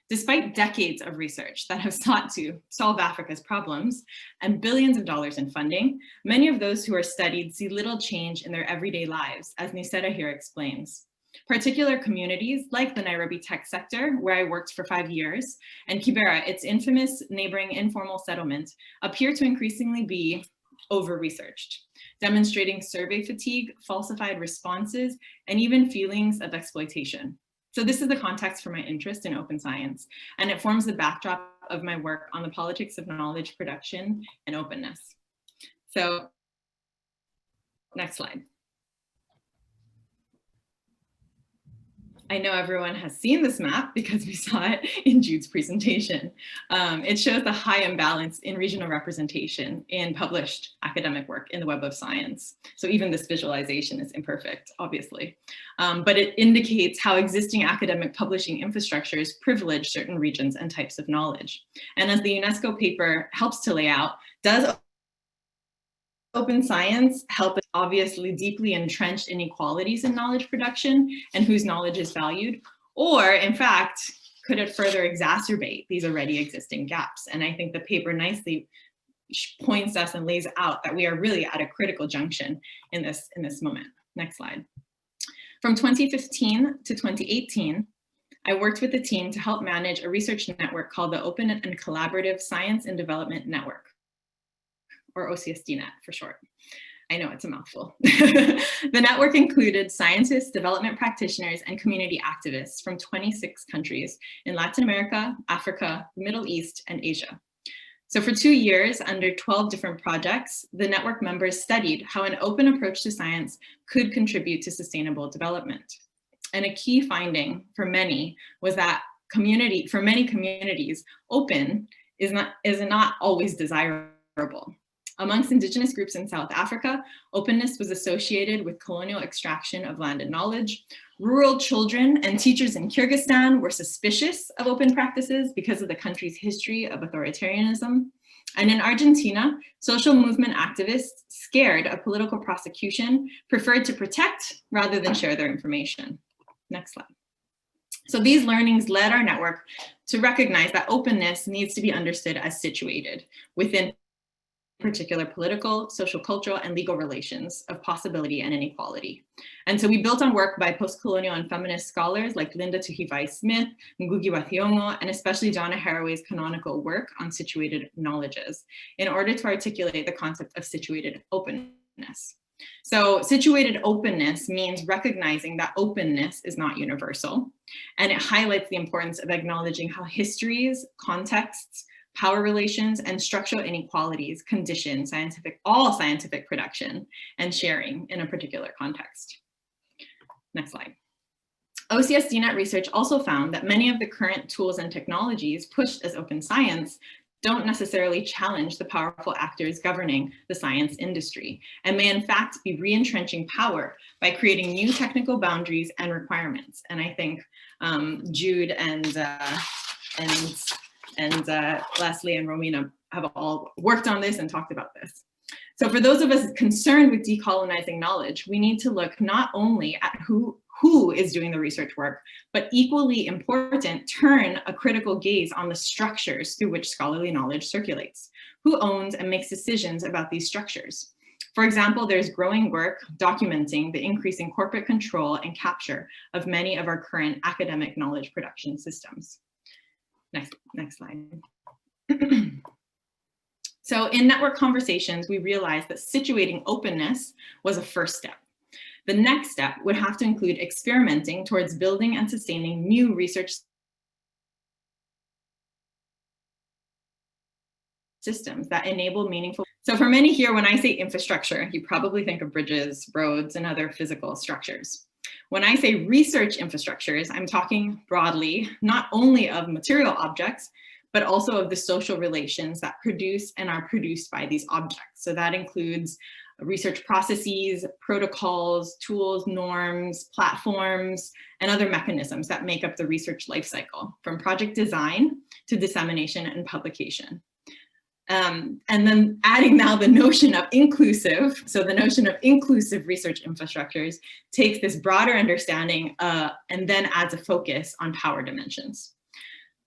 Despite decades of research that have sought to solve Africa's problems and billions of dollars in funding, many of those who are studied see little change in their everyday lives, as Niseta here explains. Particular communities like the Nairobi tech sector, where I worked for 5 years, and Kibera, its infamous neighboring informal settlement, appear to increasingly be over-researched, demonstrating survey fatigue, falsified responses, and even feelings of exploitation. So this is the context for my interest in open science, and it forms the backdrop of my work on the politics of knowledge production and openness. So next slide. I know everyone has seen this map because we saw it in Jude's presentation. It shows the high imbalance in regional representation in published academic work in the Web of Science. So even this visualization is imperfect, obviously. But it indicates how existing academic publishing infrastructures privilege certain regions and types of knowledge. And as the UNESCO paper helps to lay out, does open science help obviously deeply entrenched inequalities in knowledge production and whose knowledge is valued? Or in fact, could it further exacerbate these already existing gaps? And I think the paper nicely points us and lays out that we are really at a critical junction in this moment. Next slide. From 2015 to 2018, I worked with the team to help manage a research network called the Open and Collaborative Science and Development Network, or OCSDnet for short. I know it's a mouthful. The network included scientists, development practitioners, and community activists from 26 countries in Latin America, Africa, the Middle East, and Asia. So for 2 years, under 12 different projects, the network members studied how an open approach to science could contribute to sustainable development. And a key finding for many was that for many communities, open is not always desirable. Amongst indigenous groups in South Africa, openness was associated with colonial extraction of land and knowledge. Rural children and teachers in Kyrgyzstan were suspicious of open practices because of the country's history of authoritarianism. And in Argentina, social movement activists scared of political prosecution preferred to protect rather than share their information. Next slide. So these learnings led our network to recognize that openness needs to be understood as situated within particular political, social, cultural, and legal relations of possibility and inequality. And so we built on work by post-colonial and feminist scholars like Linda Tuhiwai-Smith, Ngugi wa Thiong'o, and especially Donna Haraway's canonical work on situated knowledges in order to articulate the concept of situated openness. So situated openness means recognizing that openness is not universal, and it highlights the importance of acknowledging how histories, contexts, power relations, and structural inequalities condition all scientific production and sharing in a particular context. Next slide. OCSDNet research also found that many of the current tools and technologies pushed as open science don't necessarily challenge the powerful actors governing the science industry, and may in fact be re-entrenching power by creating new technical boundaries and requirements. And I think Jude and Leslie and Romina have all worked on this and talked about this. So for those of us concerned with decolonizing knowledge, we need to look not only at who is doing the research work, but equally important, turn a critical gaze on the structures through which scholarly knowledge circulates. Who owns and makes decisions about these structures? For example, there's growing work documenting the increasing corporate control and capture of many of our current academic knowledge production systems. Next slide. So in network conversations, we realized that situating openness was a first step. The next step would have to include experimenting towards building and sustaining new research systems that enable meaningful. So for many here, when I say infrastructure, you probably think of bridges, roads, and other physical structures. When I say research infrastructures, I'm talking broadly, not only of material objects, but also of the social relations that produce and are produced by these objects. So that includes research processes, protocols, tools, norms, platforms, and other mechanisms that make up the research lifecycle, from project design to dissemination and publication. And then adding now the notion of inclusive, so the notion of inclusive research infrastructures takes this broader understanding and then adds a focus on power dimensions.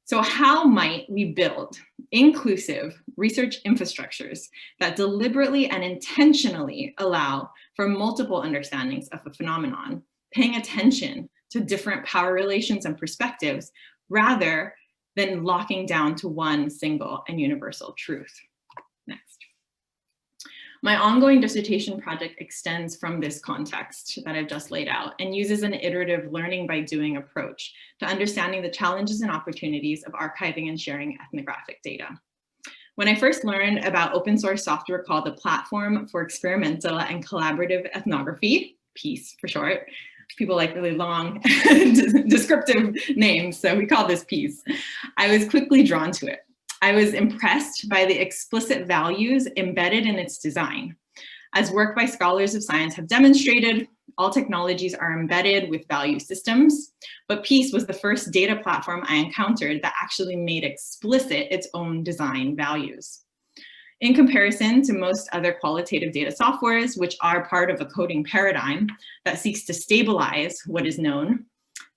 So how might we build inclusive research infrastructures that deliberately and intentionally allow for multiple understandings of a phenomenon, paying attention to different power relations and perspectives, rather than locking down to one single and universal truth? Next. My ongoing dissertation project extends from this context that I've just laid out and uses an iterative learning by doing approach to understanding the challenges and opportunities of archiving and sharing ethnographic data. When I first learned about open source software called the Platform for Experimental and Collaborative Ethnography, PEACE for short, people like really long descriptive names, so we call this PEACE, I was quickly drawn to it. I was impressed by the explicit values embedded in its design. As work by scholars of science have demonstrated, all technologies are embedded with value systems, but PEACE was the first data platform I encountered that actually made explicit its own design values. In comparison to most other qualitative data softwares, which are part of a coding paradigm that seeks to stabilize what is known,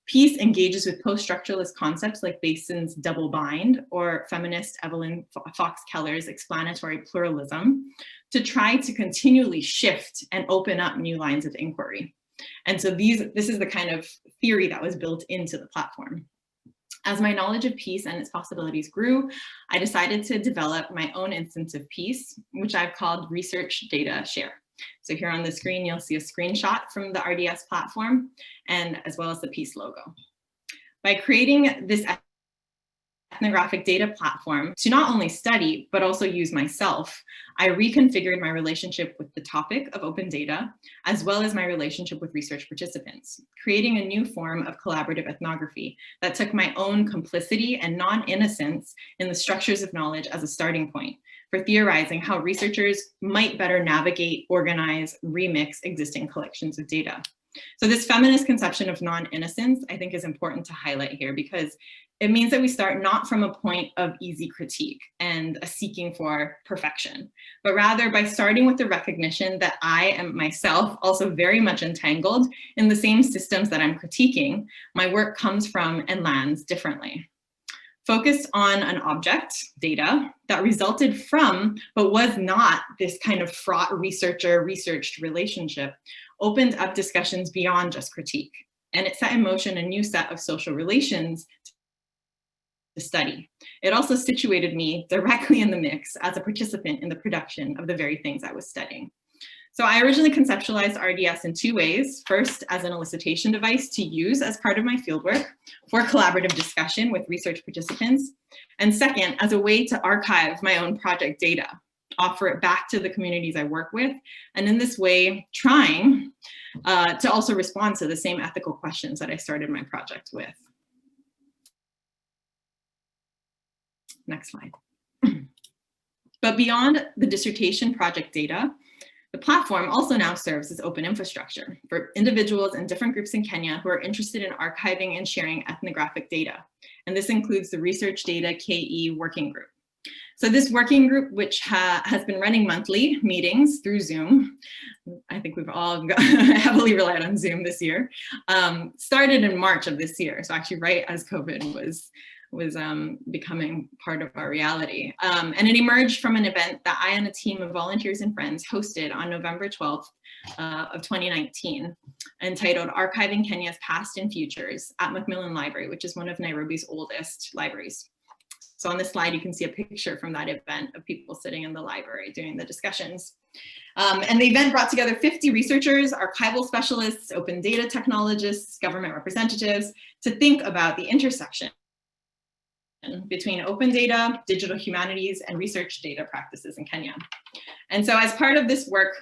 PEACE engages with post-structuralist concepts like Basin's double bind or feminist Evelyn Fox-Keller's explanatory pluralism to try to continually shift and open up new lines of inquiry. And so this is the kind of theory that was built into the platform. As my knowledge of PEACE and its possibilities grew, I decided to develop my own instance of PEACE, which I've called Research Data Share. So here on the screen, you'll see a screenshot from the RDS platform and as well as the PEACE logo. By creating this ethnographic data platform to not only study, but also use myself, I reconfigured my relationship with the topic of open data, as well as my relationship with research participants, creating a new form of collaborative ethnography that took my own complicity and non-innocence in the structures of knowledge as a starting point for theorizing how researchers might better navigate, organize, remix existing collections of data. So this feminist conception of non-innocence, I think, is important to highlight here, because it means that we start not from a point of easy critique and a seeking for perfection, but rather by starting with the recognition that I am myself also very much entangled in the same systems that I'm critiquing. My work comes from and lands differently. Focused on an object, data, that resulted from, but was not this kind of fraught researcher-researched relationship, opened up discussions beyond just critique. And it set in motion a new set of social relations to study. It also situated me directly in the mix as a participant in the production of the very things I was studying. So I originally conceptualized RDS in two ways. First, as an elicitation device to use as part of my fieldwork for collaborative discussion with research participants. And second, as a way to archive my own project data, offer it back to the communities I work with, and in this way, trying to also respond to the same ethical questions that I started my project with. Next slide. But beyond the dissertation project data, the platform also now serves as open infrastructure for individuals and different groups in Kenya who are interested in archiving and sharing ethnographic data. And this includes the Research Data KE Working Group. So this working group, which has been running monthly meetings through Zoom, I think we've all heavily relied on Zoom this year, started in March of this year. So actually right as COVID was becoming part of our reality. And it emerged from an event that I and a team of volunteers and friends hosted on November 12th of 2019, entitled Archiving Kenya's Past and Futures at Macmillan Library, which is one of Nairobi's oldest libraries. So on this slide, you can see a picture from that event of people sitting in the library during the discussions. And the event brought together 50 researchers, archival specialists, open data technologists, government representatives to think about the intersection between open data, digital humanities, and research data practices in Kenya. And so as part of this work,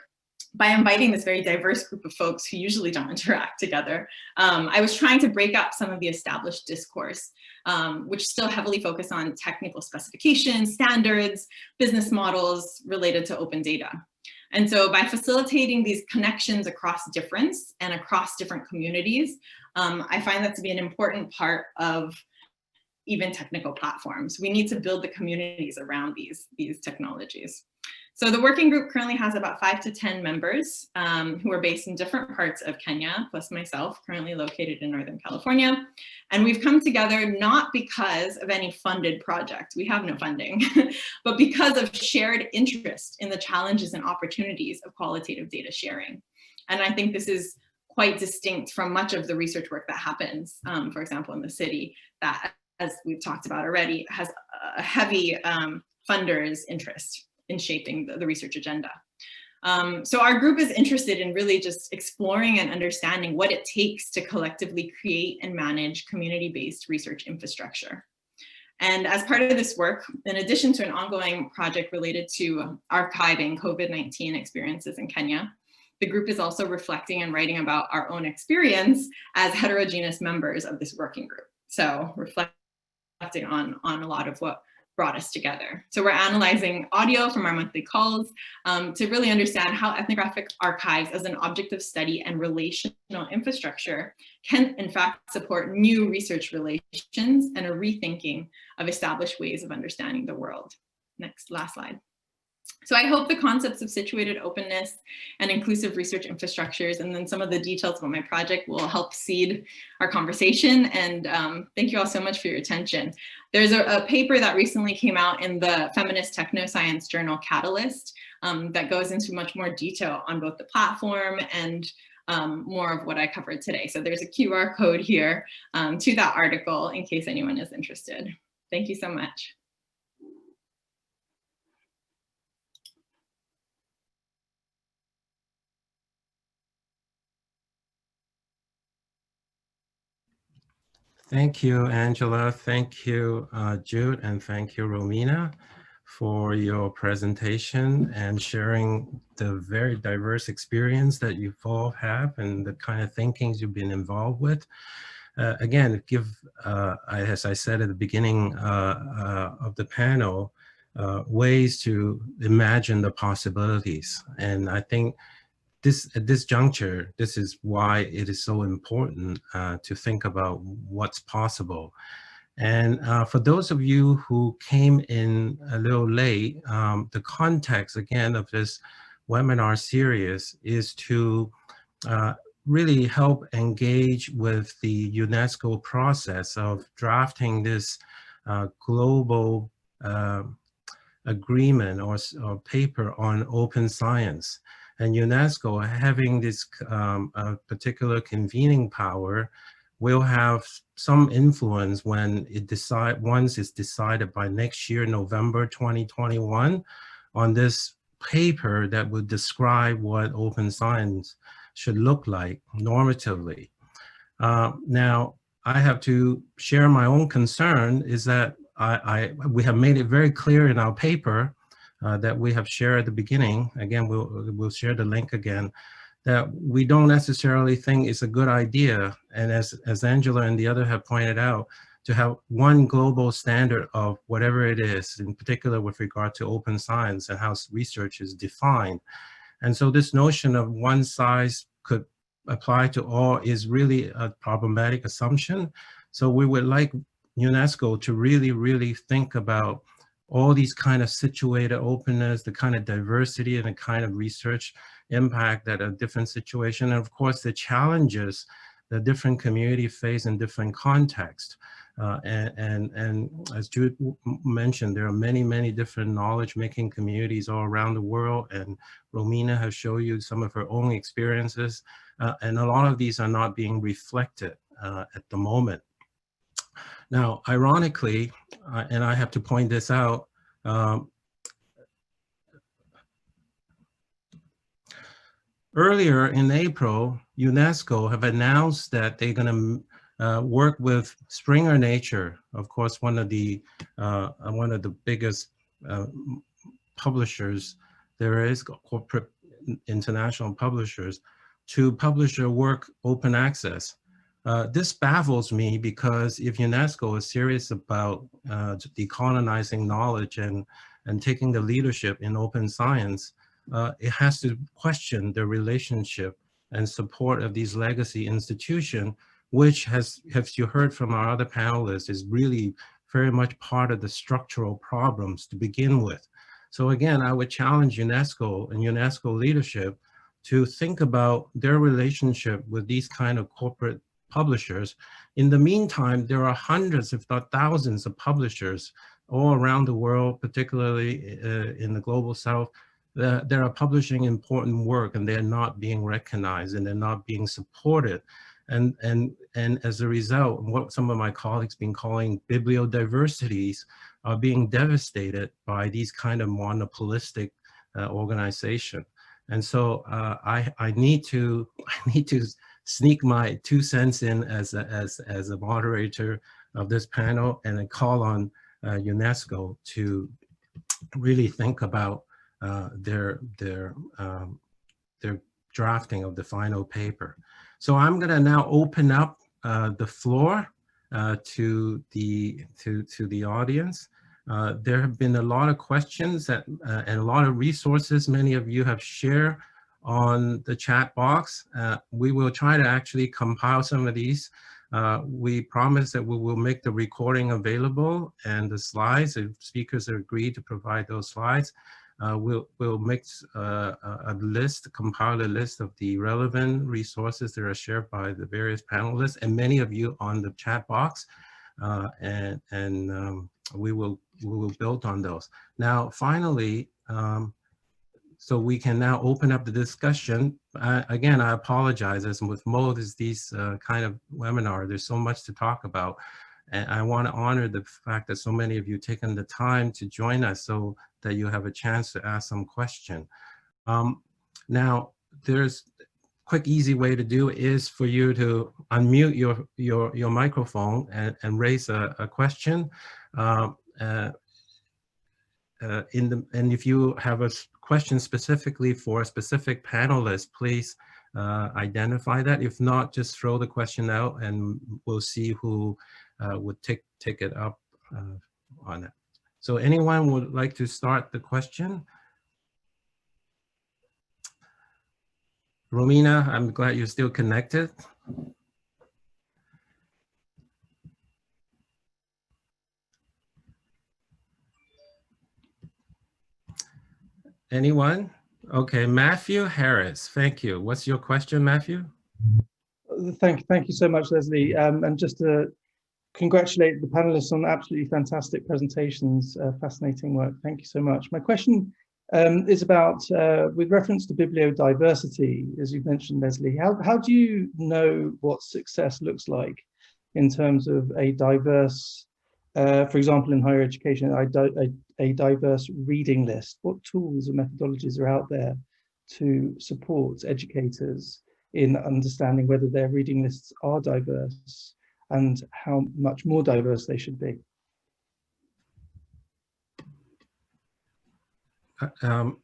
by inviting this very diverse group of folks who usually don't interact together, I was trying to break up some of the established discourse, which still heavily focus on technical specifications, standards, business models related to open data. And so by facilitating these connections across difference and across different communities, I find that to be an important part of even technical platforms. We need to build the communities around these technologies. So the working group currently has about 5 to 10 members who are based in different parts of Kenya, plus myself, currently located in Northern California. And we've come together not because of any funded project, we have no funding, but because of shared interest in the challenges and opportunities of qualitative data sharing. And I think this is quite distinct from much of the research work that happens, for example, in the city, that, as we've talked about already, has a heavy funders' interest in shaping the research agenda. So our group is interested in really just exploring and understanding what it takes to collectively create and manage community-based research infrastructure. And as part of this work, in addition to an ongoing project related to archiving COVID-19 experiences in Kenya, the group is also reflecting and writing about our own experience as heterogeneous members of this working group. So reflecting on a lot of what brought us together. So we're analyzing audio from our monthly calls to really understand how ethnographic archives as an object of study and relational infrastructure can in fact support new research relations and a rethinking of established ways of understanding the world. Last slide. So I hope the concepts of situated openness and inclusive research infrastructures, and then some of the details about my project, will help seed our conversation. And thank you all so much for your attention. There's a paper that recently came out in the feminist technoscience journal Catalyst that goes into much more detail on both the platform and more of what I covered today. So there's a QR code here to that article in case anyone is interested. Thank you so much. Thank you, Angela. Thank you, Jude, and thank you, Romina, for your presentation and sharing the very diverse experience that you all have and the kind of thinkings you've been involved with. Again, as I said at the beginning of the panel, ways to imagine the possibilities. And I think at this juncture, this is why it is so important to think about what's possible. And for those of you who came in a little late, the context, again, of this webinar series is to really help engage with the UNESCO process of drafting this global agreement or paper on open science. And UNESCO, having this particular convening power, will have some influence when once it's decided by next year, November 2021, on this paper that would describe what open science should look like normatively. Now, I have to share my own concern is that we have made it very clear in our paper that we have shared at the beginning. Again, we'll share the link again, that we don't necessarily think it's a good idea. And as Angela and the other have pointed out, to have one global standard of whatever it is, in particular with regard to open science and how research is defined. And so this notion of one size could apply to all is really a problematic assumption. So we would like UNESCO to really think about all these kind of situated openness, the kind of diversity and the kind of research impact that a different situation, and of course the challenges that different communities face in different contexts. And as Jude mentioned, there are many different knowledge-making communities all around the world, and Romina has shown you some of her own experiences, and a lot of these are not being reflected at the moment. Now, ironically, and I have to point this out, earlier in April, UNESCO have announced that they're going to work with Springer Nature, of course, one of the biggest publishers there is, corporate international publishers, to publish their work open access. This baffles me because if UNESCO is serious about decolonizing knowledge and taking the leadership in open science, it has to question the relationship and support of these legacy institutions, which has you heard from our other panelists, is really very much part of the structural problems to begin with. So again, I would challenge UNESCO and UNESCO leadership to think about their relationship with these kind of corporate publishers. In the meantime, there are hundreds, if not thousands, of publishers all around the world, particularly in the global south, that are publishing important work, and they're not being recognized and they're not being supported. And as a result, what some of my colleagues been calling bibliodiversities are being devastated by these kind of monopolistic organization. And so I need to sneak my 2 cents in as a moderator of this panel, and then call on UNESCO to really think about their drafting of the final paper. So I'm going to now open up the floor to the audience. There have been a lot of questions and a lot of resources many of you have shared on the chat box. We will try to actually compile some of these. We promise that we will make the recording available and the slides, if speakers agree to provide those slides. We'll make a list, compile a list of the relevant resources that are shared by the various panelists and many of you on the chat box, and we will build on those. Now, finally, so we can now open up the discussion. Again, I apologize, as with most of these kind of webinar, there's so much to talk about. And I want to honor the fact that so many of you taken the time to join us so that you have a chance to ask some question. Now, there's a quick, easy way to do is for you to unmute your microphone and raise a question. And if you have a question specifically for a specific panelist, please identify that. If not, just throw the question out and we'll see who would take it up on it. So anyone would like to start the question? Romina, I'm glad you're still connected. Anyone? Okay, Matthew Harris, thank you. What's your question, Matthew? Thank you so much, Leslie. And just to congratulate the panelists on absolutely fantastic presentations, fascinating work. Thank you so much. My question is about, with reference to bibliodiversity, as you've mentioned, Leslie, how do you know what success looks like in terms of a diverse, for example, in higher education, a diverse reading list? What tools and methodologies are out there to support educators in understanding whether their reading lists are diverse and how much more diverse they should be? Are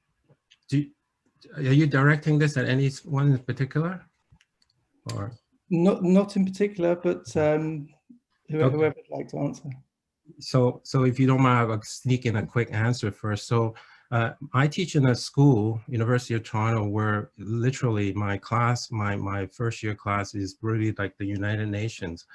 you directing this at anyone in particular? Or? Not in particular, but whoever would like to answer. So if you don't mind, I'll sneak in a quick answer first. So I teach in a school, University of Toronto, where literally my class, my first year class is really like the United Nations.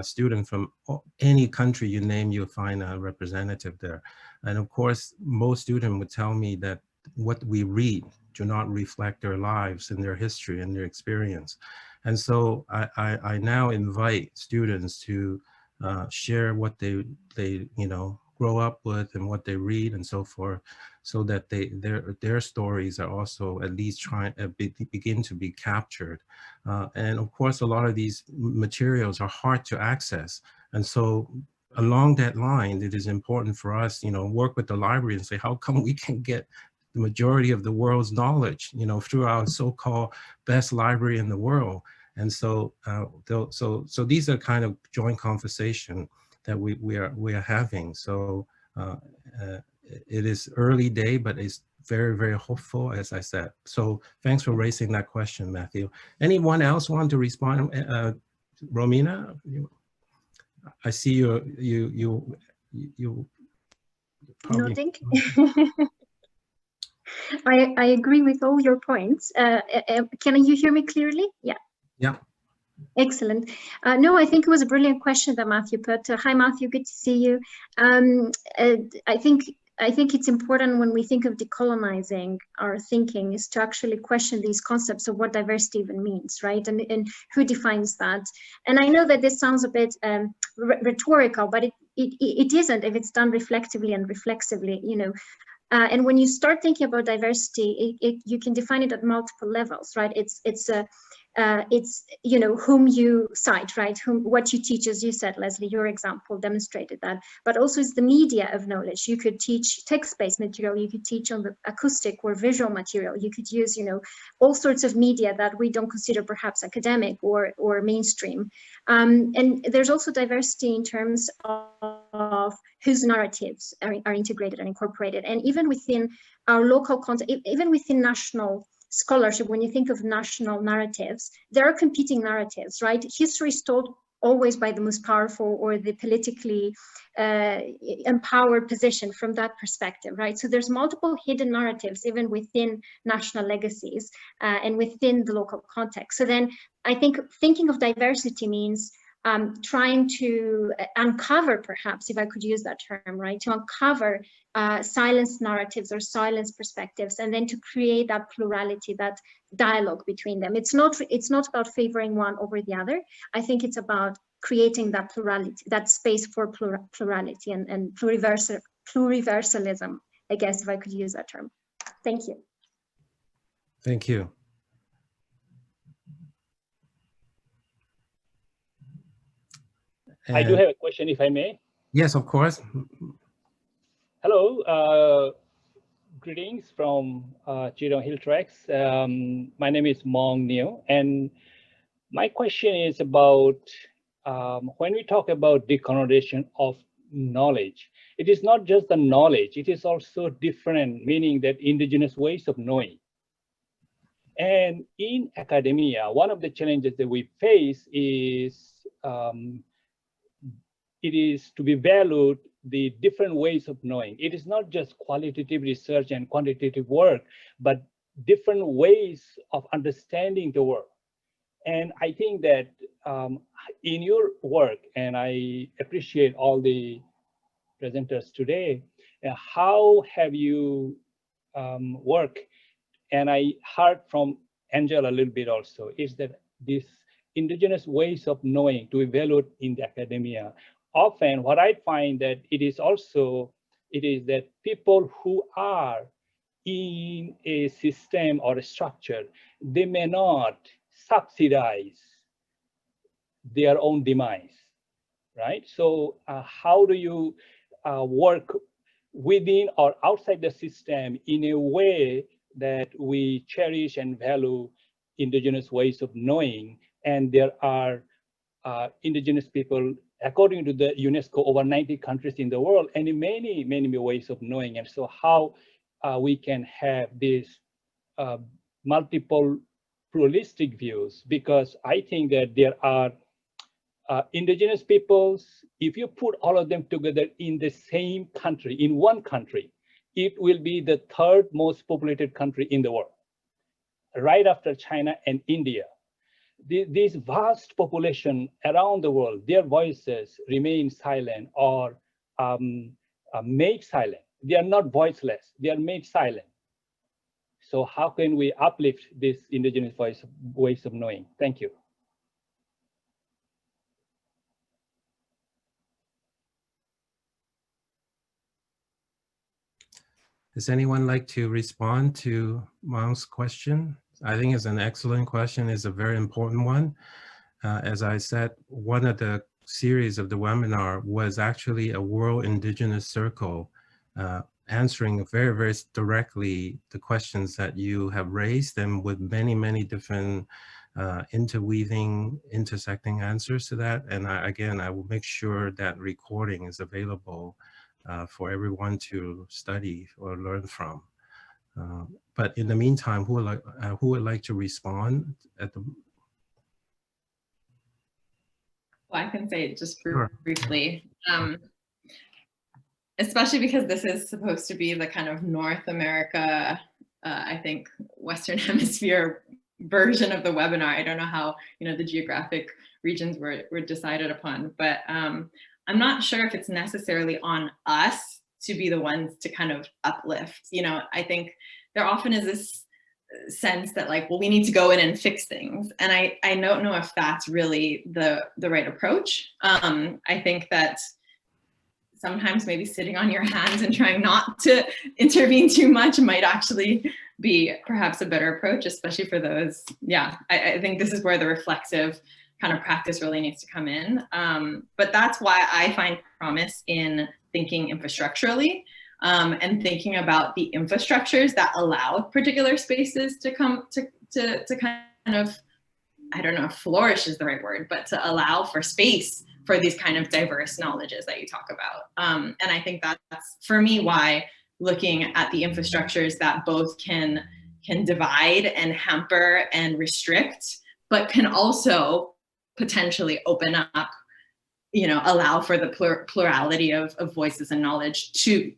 Student from any country you name, you'll find a representative there. And of course, most students would tell me that what we read do not reflect their lives and their history and their experience. And so I now invite students to share what they grow up with and what they read and so forth, so that their stories are also at least begin to be captured. And of course, a lot of these materials are hard to access. And so along that line, it is important for us, work with the library and say, how come we can get the majority of the world's knowledge, through our so-called best library in the world? And so, so these are kind of joint conversation that we are having. So it is early day, but it's very, very hopeful, as I said. So thanks for raising that question, Matthew. Anyone else want to respond? Romina, I see you nodding. I agree with all your points. Can you hear me clearly? Yeah. Yeah. Excellent. No, I think it was a brilliant question that Matthew put. Hi, Matthew, good to see you. I think it's important when we think of decolonizing our thinking is to actually question these concepts of what diversity even means, right? And who defines that? And I know that this sounds a bit rhetorical, but it isn't if it's done reflectively and reflexively, and when you start thinking about diversity, you can define it at multiple levels, right? It's whom you cite, right? What you teach, as you said, Leslie, your example demonstrated that. But also it's the media of knowledge. You could teach text-based material. You could teach on the acoustic or visual material. You could use, all sorts of media that we don't consider perhaps academic or mainstream. And there's also diversity in terms of whose narratives are integrated and incorporated. And even within our local context, even within national scholarship, when you think of national narratives, there are competing narratives, right? History is told always by the most powerful or the politically empowered position from that perspective, right? So there's multiple hidden narratives even within national legacies and within the local context. So then I think thinking of diversity means trying to uncover, perhaps, if I could use that term, right, to uncover silenced narratives or silenced perspectives, and then to create that plurality, that dialogue between them. It's not about favoring one over the other. I think it's about creating that plurality, that space for plurality and pluriversalism, I guess, if I could use that term. Thank you. Thank you. I do have a question, if I may. Yes, of course. Hello, greetings from Chidong Hill Tracks. My name is Mong Neo, and my question is about when we talk about decolonization of knowledge, it is not just the knowledge, it is also different, meaning that indigenous ways of knowing. And in academia, one of the challenges that we face is it is to be valued the different ways of knowing. It is not just qualitative research and quantitative work, but different ways of understanding the world. And I think that in your work, and I appreciate all the presenters today, how have you worked? And I heard from Angela a little bit also, is that this indigenous ways of knowing to evaluate in the academia. Often what I find that it is that people who are in a system or a structure, they may not subsidize their own demise, right? So how do you work within or outside the system in a way that we cherish and value indigenous ways of knowing? And there are indigenous people, according to the UNESCO, over 90 countries in the world, and many, many ways of knowing. And so how we can have these multiple pluralistic views, because I think that there are indigenous peoples, if you put all of them together in the same country, in one country, it will be the third most populated country in the world, right after China and India. This vast population around the world, their voices remain silent or made silent. They are not voiceless, they are made silent. So how can we uplift this indigenous ways of knowing? Thank you. Does anyone like to respond to Mang's question? I think it's an excellent question. It's a very important one. As I said, one of the series of the webinar was actually a World Indigenous Circle answering very, very directly the questions that you have raised, and with many, many different interweaving, intersecting answers to that. And again, I will make sure that recording is available for everyone to study or learn from. But in the meantime, who would like to respond at the? Well, I can say it just Sure. briefly, especially because this is supposed to be the kind of North America, I think, Western Hemisphere version of the webinar. I don't know how, the geographic regions were decided upon, but I'm not sure if it's necessarily on us to be the ones to kind of uplift. I think there often is this sense that like, well, we need to go in and fix things. And I don't know if that's really the right approach. I think that sometimes maybe sitting on your hands and trying not to intervene too much might actually be perhaps a better approach, especially for those. Yeah, I think this is where the reflexive kind of practice really needs to come in. But that's why I find promise in thinking infrastructurally and thinking about the infrastructures that allow particular spaces to come to kind of, I don't know if flourish is the right word, but to allow for space for these kind of diverse knowledges that you talk about. And I think that's, for me, why looking at the infrastructures that both can divide and hamper and restrict, but can also potentially open up, allow for the plurality of voices and knowledge to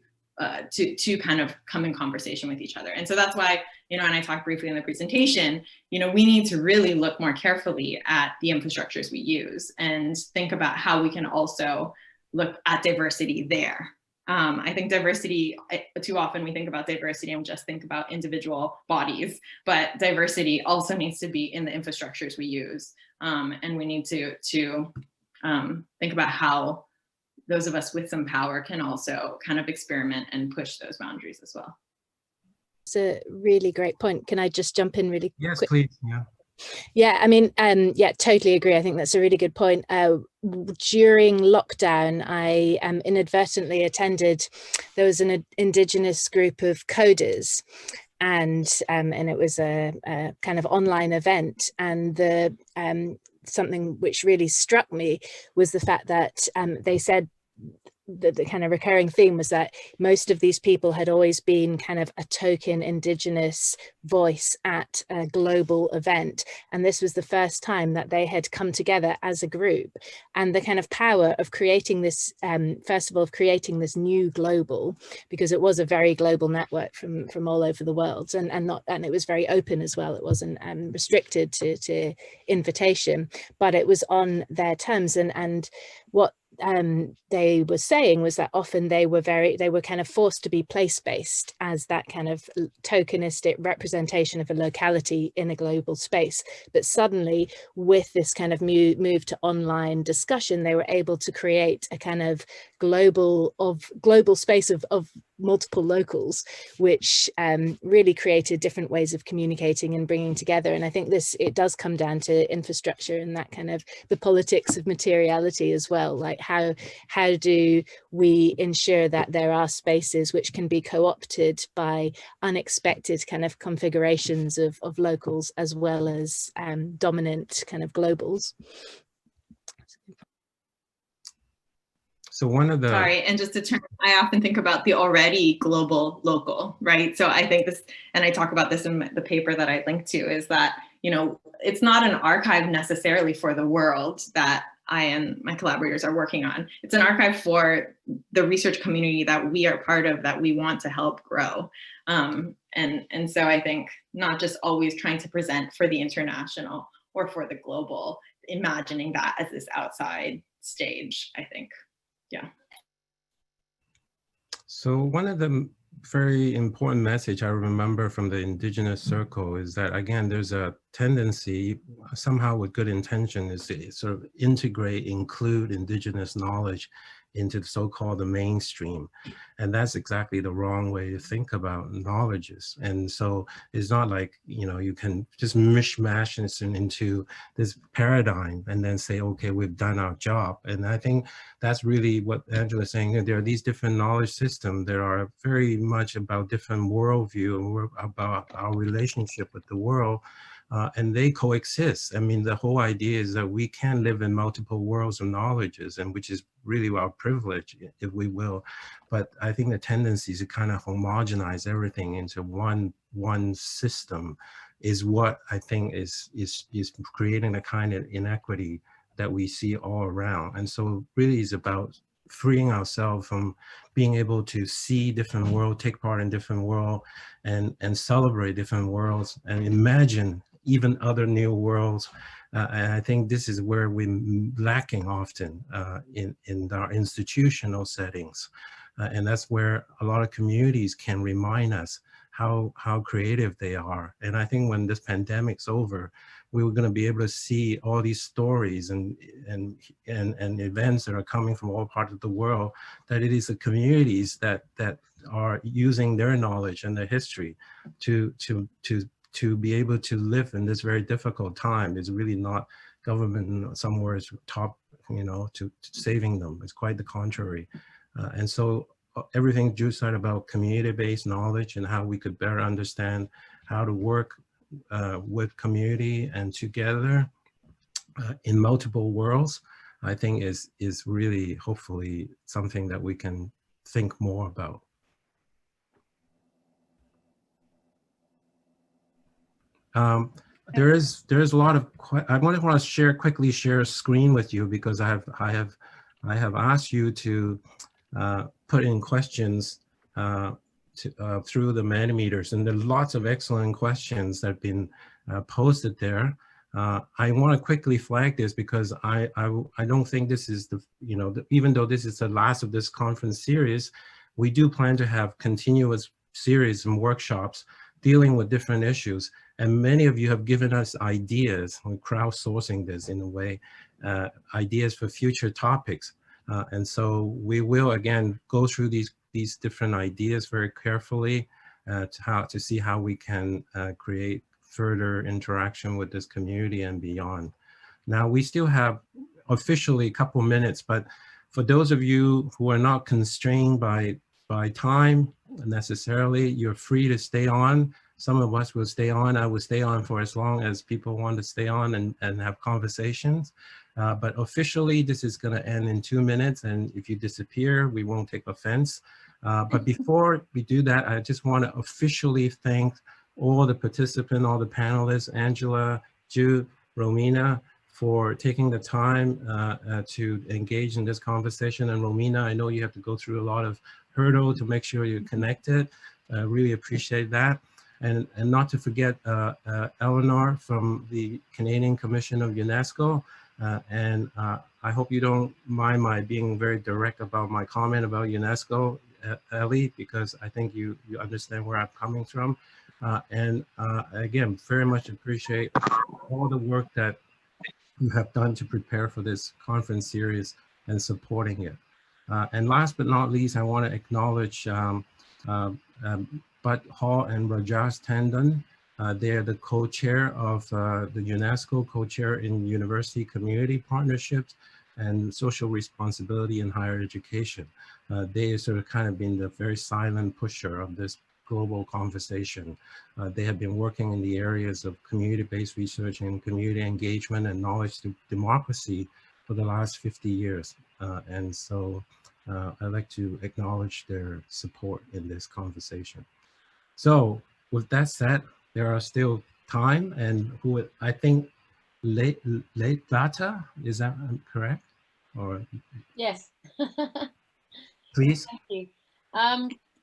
kind of come in conversation with each other. And so that's why, and I talked briefly in the presentation, we need to really look more carefully at the infrastructures we use and think about how we can also look at diversity there. I think diversity, too often we think about diversity and we just think about individual bodies, but diversity also needs to be in the infrastructures we use. And we need to think about how those of us with some power can also kind of experiment and push those boundaries as well. It's a really great point. Can I just jump in really quick? Yes, please. Yeah. Yeah, I mean, yeah, totally agree. I think that's a really good point. During lockdown, I inadvertently attended, there was an Indigenous group of coders, and it was a kind of online event, and the something which really struck me was the fact that they said the kind of recurring theme was that most of these people had always been kind of a token indigenous voice at a global event, and this was the first time that they had come together as a group. And the kind of power of creating this, first of all, of creating this new global, because it was a very global network from all over the world, and it was very open as well. It wasn't restricted to invitation, but it was on their terms. And what they were saying was that often they were kind of forced to be place-based as that kind of tokenistic representation of a locality in a global space. But suddenly, with this kind of move to online discussion, they were able to create a kind of global space of multiple locals, which really created different ways of communicating and bringing together. And I think it does come down to infrastructure and that kind of the politics of materiality as well. Like how do we ensure that there are spaces which can be co-opted by unexpected kind of configurations of locals as well as dominant kind of globals. So one of the— Sorry, and just to turn, I often think about the already global local, right? So I think this, and I talk about this in the paper that I linked to, is that, you know, it's not an archive necessarily for the world that I and my collaborators are working on. It's an archive for the research community that we are part of, that we want to help grow. And so I think not just always trying to present for the international or for the global, imagining that as this outside stage, I think. Yeah. So one of the very important message I remember from the Indigenous Circle is that, again, there's a tendency, somehow with good intention, is to sort of integrate, include Indigenous knowledge into the so-called the mainstream. And that's exactly the wrong way to think about knowledges. And so it's not like, you know, you can just mishmash this into this paradigm and then say, okay, we've done our job. And I think that's really what Angela's saying. There are these different knowledge systems that are very much about different worldview and about our relationship with the world. And they coexist. I mean, the whole idea is that we can live in multiple worlds of knowledges, and which is really our privilege, if we will. But I think the tendency is to kind of homogenize everything into one system is what I think is creating a kind of inequity that we see all around. And so really is about freeing ourselves from being able to see different worlds, take part in different worlds, and celebrate different worlds, and imagine even other new worlds. And I think this is where we're lacking often in our institutional settings. And that's where a lot of communities can remind us how creative they are. And I think when this pandemic's over, we were going to be able to see all these stories and events that are coming from all parts of the world, that it is the communities that are using their knowledge and their history to be able to live in this very difficult time. It's really not government somewhere is top, you know, to saving them. It's quite the contrary. And so everything Jude said about community-based knowledge and how we could better understand how to work with community and together in multiple worlds, I think is really hopefully something that we can think more about. There's a lot of, I want to quickly share a screen with you, because I have asked you to put in questions through the Mentimeters, and there's lots of excellent questions that have been posted there. I want to quickly flag this because I don't think this is the, you know, even though this is the last of this conference series, we do plan to have continuous series and workshops dealing with different issues. And many of you have given us ideas, we're crowdsourcing this in a way, ideas for future topics. And so we will again go through these different ideas very carefully to see how we can create further interaction with this community and beyond. Now we still have officially a couple minutes, but for those of you who are not constrained by time necessarily, you're free to stay on. Some of us will stay on. I will stay on for as long as people want to stay on and have conversations. But officially, this is going to end in 2 minutes. And if you disappear, we won't take offense. But before we do that, I just want to officially thank all the participants, all the panelists, Angela, Jude, Romina, for taking the time to engage in this conversation. And Romina, I know you have to go through a lot of hurdles to make sure you're connected. Really appreciate that. And not to forget Eleanor from the Canadian Commission of UNESCO. And I hope you don't mind my being very direct about my comment about UNESCO, Ellie, because I think you understand where I'm coming from. Again, very much appreciate all the work that you have done to prepare for this conference series and supporting it. And last but not least, I want to acknowledge Bud Hall and Rajas Tandon. They are the co-chair of the UNESCO, co-chair in University Community Partnerships and Social Responsibility in Higher Education. They sort of kind of been the very silent pusher of this global conversation. They have been working in the areas of community-based research and community engagement and knowledge to democracy for the last 50 years. And so I'd like to acknowledge their support in this conversation. So with that said, there are still time, and who I think late Lata, is that correct? Or yes. Please. Thank you.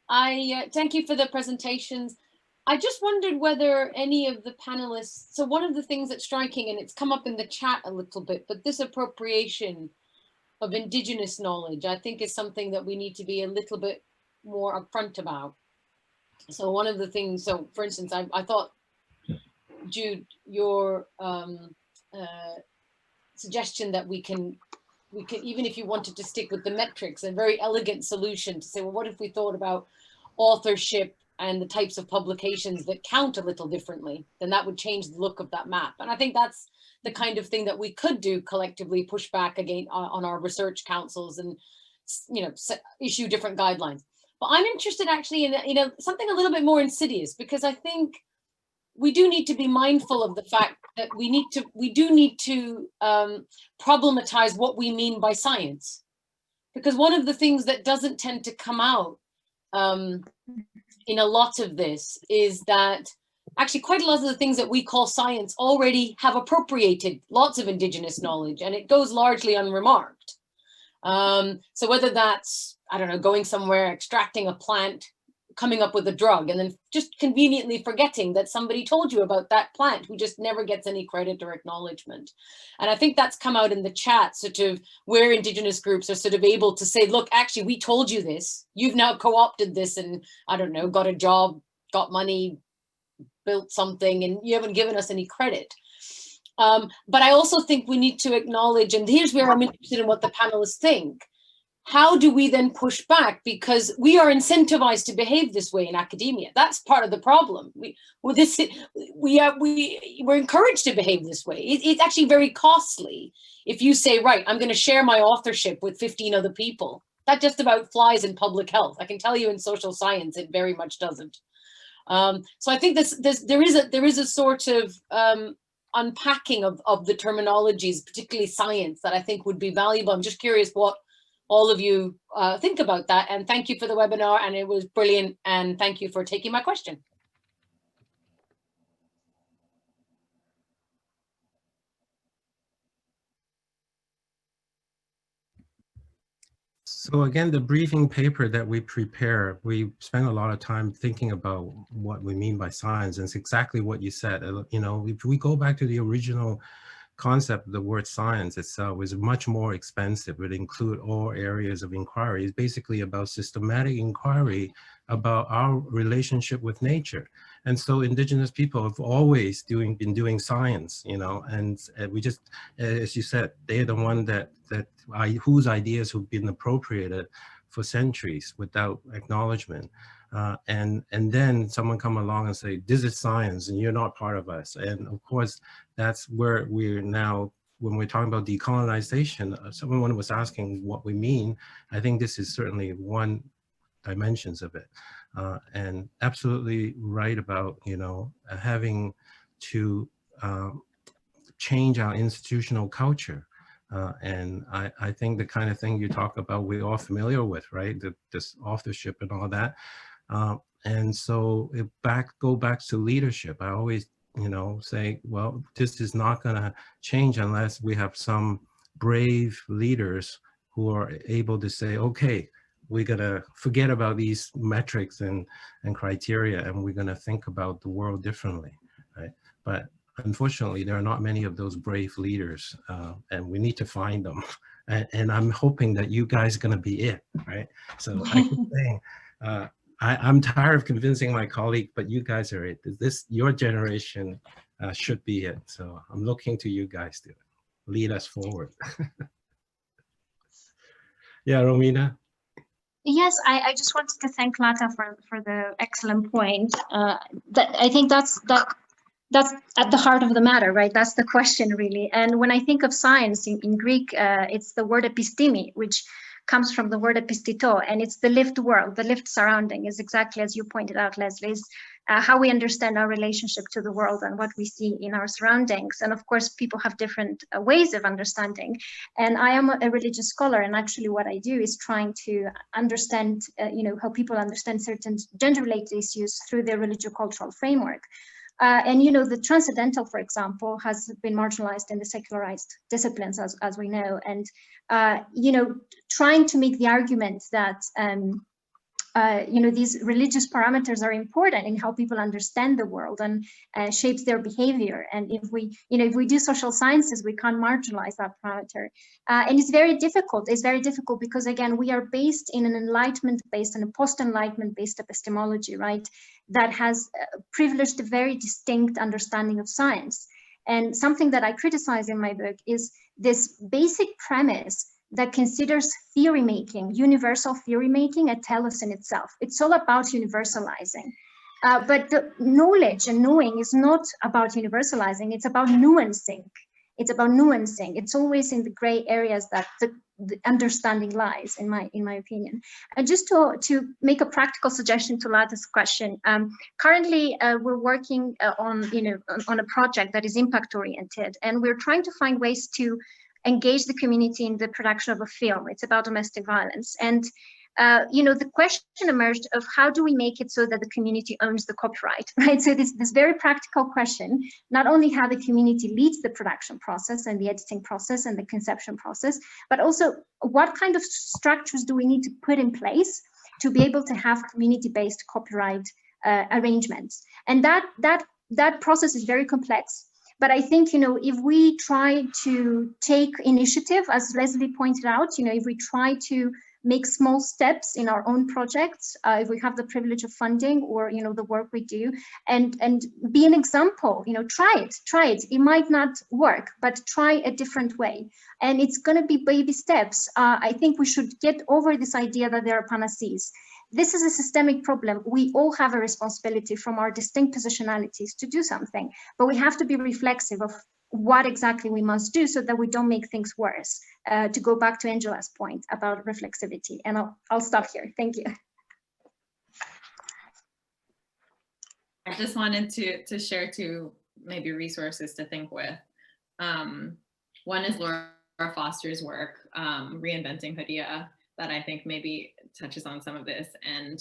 I thank you for the presentations. I just wondered whether any of the panelists, so one of the things that's striking, and it's come up in the chat a little bit, but this appropriation of indigenous knowledge, I think is something that we need to be a little bit more upfront about. So one of the things, so for instance, I thought, Jude, your suggestion that we can, even if you wanted to stick with the metrics, a very elegant solution to say, well, what if we thought about authorship and the types of publications that count a little differently? Then that would change the look of that map. And I think that's the kind of thing that we could do collectively, push back again on our research councils and, you know, issue different guidelines. But I'm interested actually in, you know, something a little bit more insidious, because I think we do need to be mindful of the fact that we do need to problematize what we mean by science. Because one of the things that doesn't tend to come out in a lot of this is that actually quite a lot of the things that we call science already have appropriated lots of indigenous knowledge, and it goes largely unremarked. So whether that's, I don't know, going somewhere, extracting a plant, coming up with a drug, and then just conveniently forgetting that somebody told you about that plant who just never gets any credit or acknowledgement. And I think that's come out in the chat, sort of where indigenous groups are sort of able to say, look, actually, we told you this, you've now co-opted this and, I don't know, got a job, got money, built something, and you haven't given us any credit. But I also think we need to acknowledge, and here's where I'm interested in what the panelists think. How do we then push back? Because we are incentivized to behave this way in academia. That's part of the problem. We're encouraged to behave this way. It's actually very costly. If you say, right, I'm going to share my authorship with 15 other people, that just about flies in public health. I can tell you in social science, it very much doesn't. So I think there is a sort of unpacking of the terminologies, particularly science, that I think would be valuable. I'm just curious what all of you think about that. And thank you for the webinar, and it was brilliant. And thank you for taking my question. So again, the briefing paper that we prepare, we spend a lot of time thinking about what we mean by science, and it's exactly what you said. You know, if we go back to the original concept of the word science itself, is much more expensive. It would include all areas of inquiry. It's basically about systematic inquiry about our relationship with nature. And so indigenous people have always been doing science, you know, and we just, as you said, they're the one whose ideas have been appropriated for centuries without acknowledgement. And then someone come along and say, this is science and you're not part of us. And of course, that's where we're now, when we're talking about decolonization, someone was asking what we mean. I think this is certainly one dimensions of it. And absolutely right about, you know, having to change our institutional culture. And I think the kind of thing you talk about, we're all familiar with, right? This authorship and all that. And so go back to leadership. I always, say, well, this is not going to change unless we have some brave leaders who are able to say, okay, we're going to forget about these metrics and criteria, and we're going to think about the world differently, right? But unfortunately, there are not many of those brave leaders, and we need to find them. And I'm hoping that you guys are going to be it, right? So I keep saying, I'm tired of convincing my colleague, but you guys are it. Your generation should be it. So I'm looking to you guys to lead us forward. Yeah, Romina. Yes, I just wanted to thank Lata for the excellent point. That I think that's at the heart of the matter, right? That's the question, really. And when I think of science in Greek, it's the word epistemi, which comes from the word epistito, and it's the lived world, the lived surrounding, is exactly as you pointed out, Leslie, is how we understand our relationship to the world and what we see in our surroundings. And of course, people have different ways of understanding. And I am a religious scholar, and actually what I do is trying to understand, how people understand certain gender-related issues through their religio-cultural framework. And the transcendental, for example, has been marginalized in the secularized disciplines, as we know. And trying to make the argument that these religious parameters are important in how people understand the world and shapes their behavior. And if we do social sciences, we can't marginalize that parameter. And it's very difficult. It's very difficult because, again, we are based in an enlightenment-based and a post-enlightenment-based epistemology, right? That has privileged a very distinct understanding of science. And something that I criticize in my book is this basic premise that considers theory making, universal theory making, a telos in itself. It's all about universalizing. But the knowledge and knowing is not about universalizing, it's about nuancing. It's about nuancing. It's always in the gray areas that the understanding lies, in my opinion. And just to make a practical suggestion to Lata's question, currently we're working on a project that is impact oriented, and we're trying to find ways to engage the community in the production of a film. It's about domestic violence. And, the question emerged of how do we make it so that the community owns the copyright, right? So this very practical question, not only how the community leads the production process and the editing process and the conception process, but also what kind of structures do we need to put in place to be able to have community-based copyright arrangements. And that process is very complex. But I think, if we try to take initiative, as Leslie pointed out, if we try to make small steps in our own projects, if we have the privilege of funding or, the work we do, and be an example, try it. It might not work, but try a different way. And it's going to be baby steps. I think we should get over this idea that there are panaceas. This is a systemic problem. We all have a responsibility from our distinct positionalities to do something, but we have to be reflexive of what exactly we must do so that we don't make things worse. To go back to Angela's point about reflexivity, and I'll stop here. Thank you. I just wanted to share two maybe resources to think with. One is Laura Foster's work, Reinventing Hoodia, that I think maybe touches on some of this and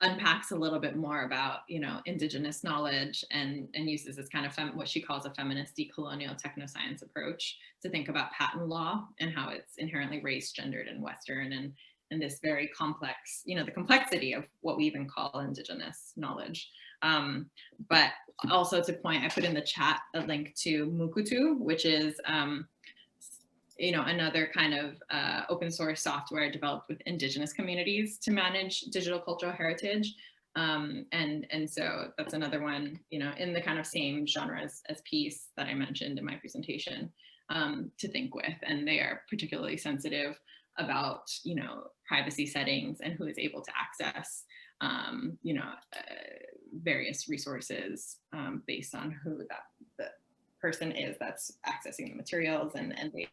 unpacks a little bit more about, indigenous knowledge and uses this kind of what she calls a feminist decolonial technoscience approach to think about patent law and how it's inherently race gendered and Western and this very complex, the complexity of what we even call indigenous knowledge. But also to point, I put in the chat a link to Mokutu, which is another kind of open source software developed with indigenous communities to manage digital cultural heritage. And so that's another one, in the kind of same genres as peace that I mentioned in my presentation, to think with. And they are particularly sensitive about, privacy settings and who is able to access, various resources based on who the person is that's accessing the materials, and they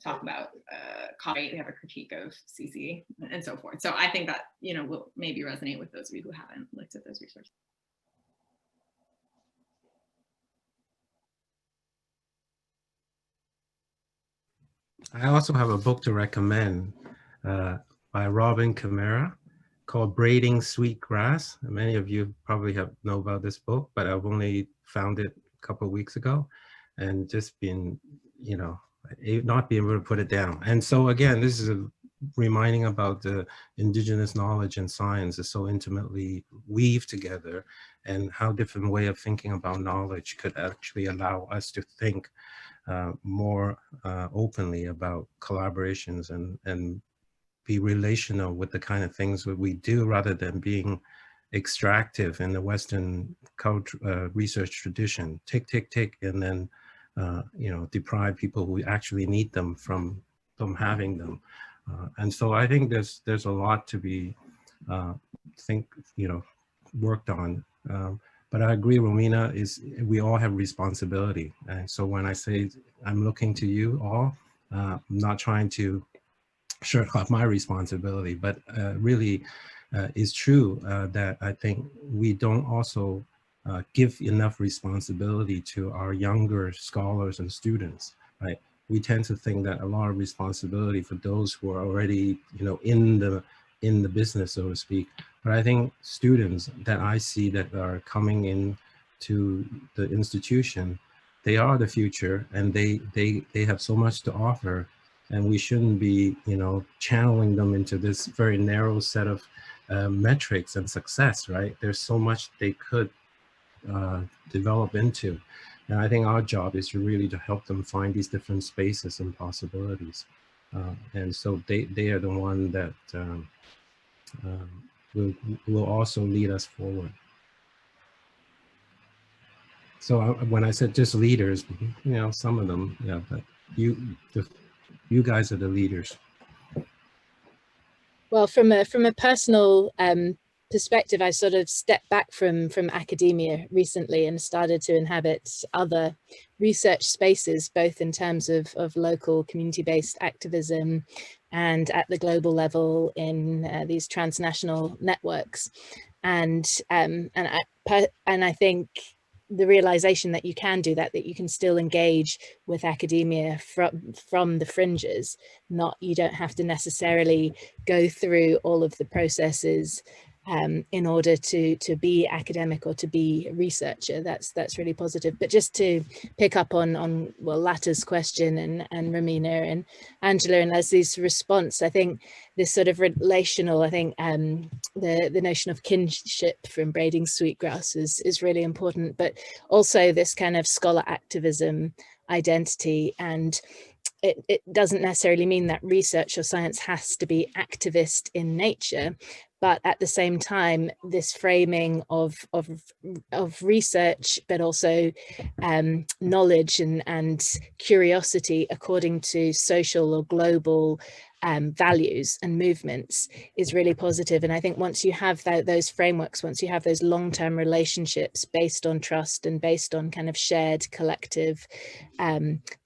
talk about copyright. They have a critique of CC and so forth. So I think that, will maybe resonate with those of you who haven't looked at those resources. I also have a book to recommend by Robin Camara called Braiding Sweetgrass. Many of you probably know about this book, but I've only found it a couple of weeks ago and just been, you know, not being able to put it down. And so again, this is a reminding about the indigenous knowledge and science is so intimately weaved together, and how different way of thinking about knowledge could actually allow us to think more openly about collaborations and be relational with the kind of things that we do, rather than being extractive in the Western culture, research tradition, tick, tick, tick, and then you know, deprive people who actually need them from having them. And so I think there's a lot to be worked on. But I agree, Romina, we all have responsibility. And so when I say I'm looking to you all, I'm not trying to shirk off my responsibility, but really is true that I think we don't also give enough responsibility to our younger scholars and students, right? We tend to think that a lot of responsibility for those who are already, you know, in the business, so to speak. But I think students that I see that are coming in to the institution, they are the future, and they have so much to offer, and we shouldn't be, you know, channeling them into this very narrow set of metrics and success, right? There's so much they could develop into. And I think our job is really to help them find these different spaces and possibilities. And so they are the one that will also lead us forward. So when I said just leaders, you know, some of them, yeah, but you guys are the leaders. Well, from a personal perspective, I sort of stepped back from academia recently and started to inhabit other research spaces, both in terms of local community-based activism and at the global level in these transnational networks. And I think the realization that you can do that you can still engage with academia from the fringes, you don't have to necessarily go through all of the processes in order to be academic or to be a researcher. That's really positive. But just to pick up on well, Lata's question and Romina and Angela and Leslie's response, I think this sort of relational, I think the notion of kinship from Braiding Sweetgrass is really important, but also this kind of scholar activism identity. And it doesn't necessarily mean that research or science has to be activist in nature, but at the same time, this framing of research, but also knowledge and curiosity according to social or global values and movements is really positive. And I think once you have those frameworks, once you have those long-term relationships based on trust and based on kind of shared collective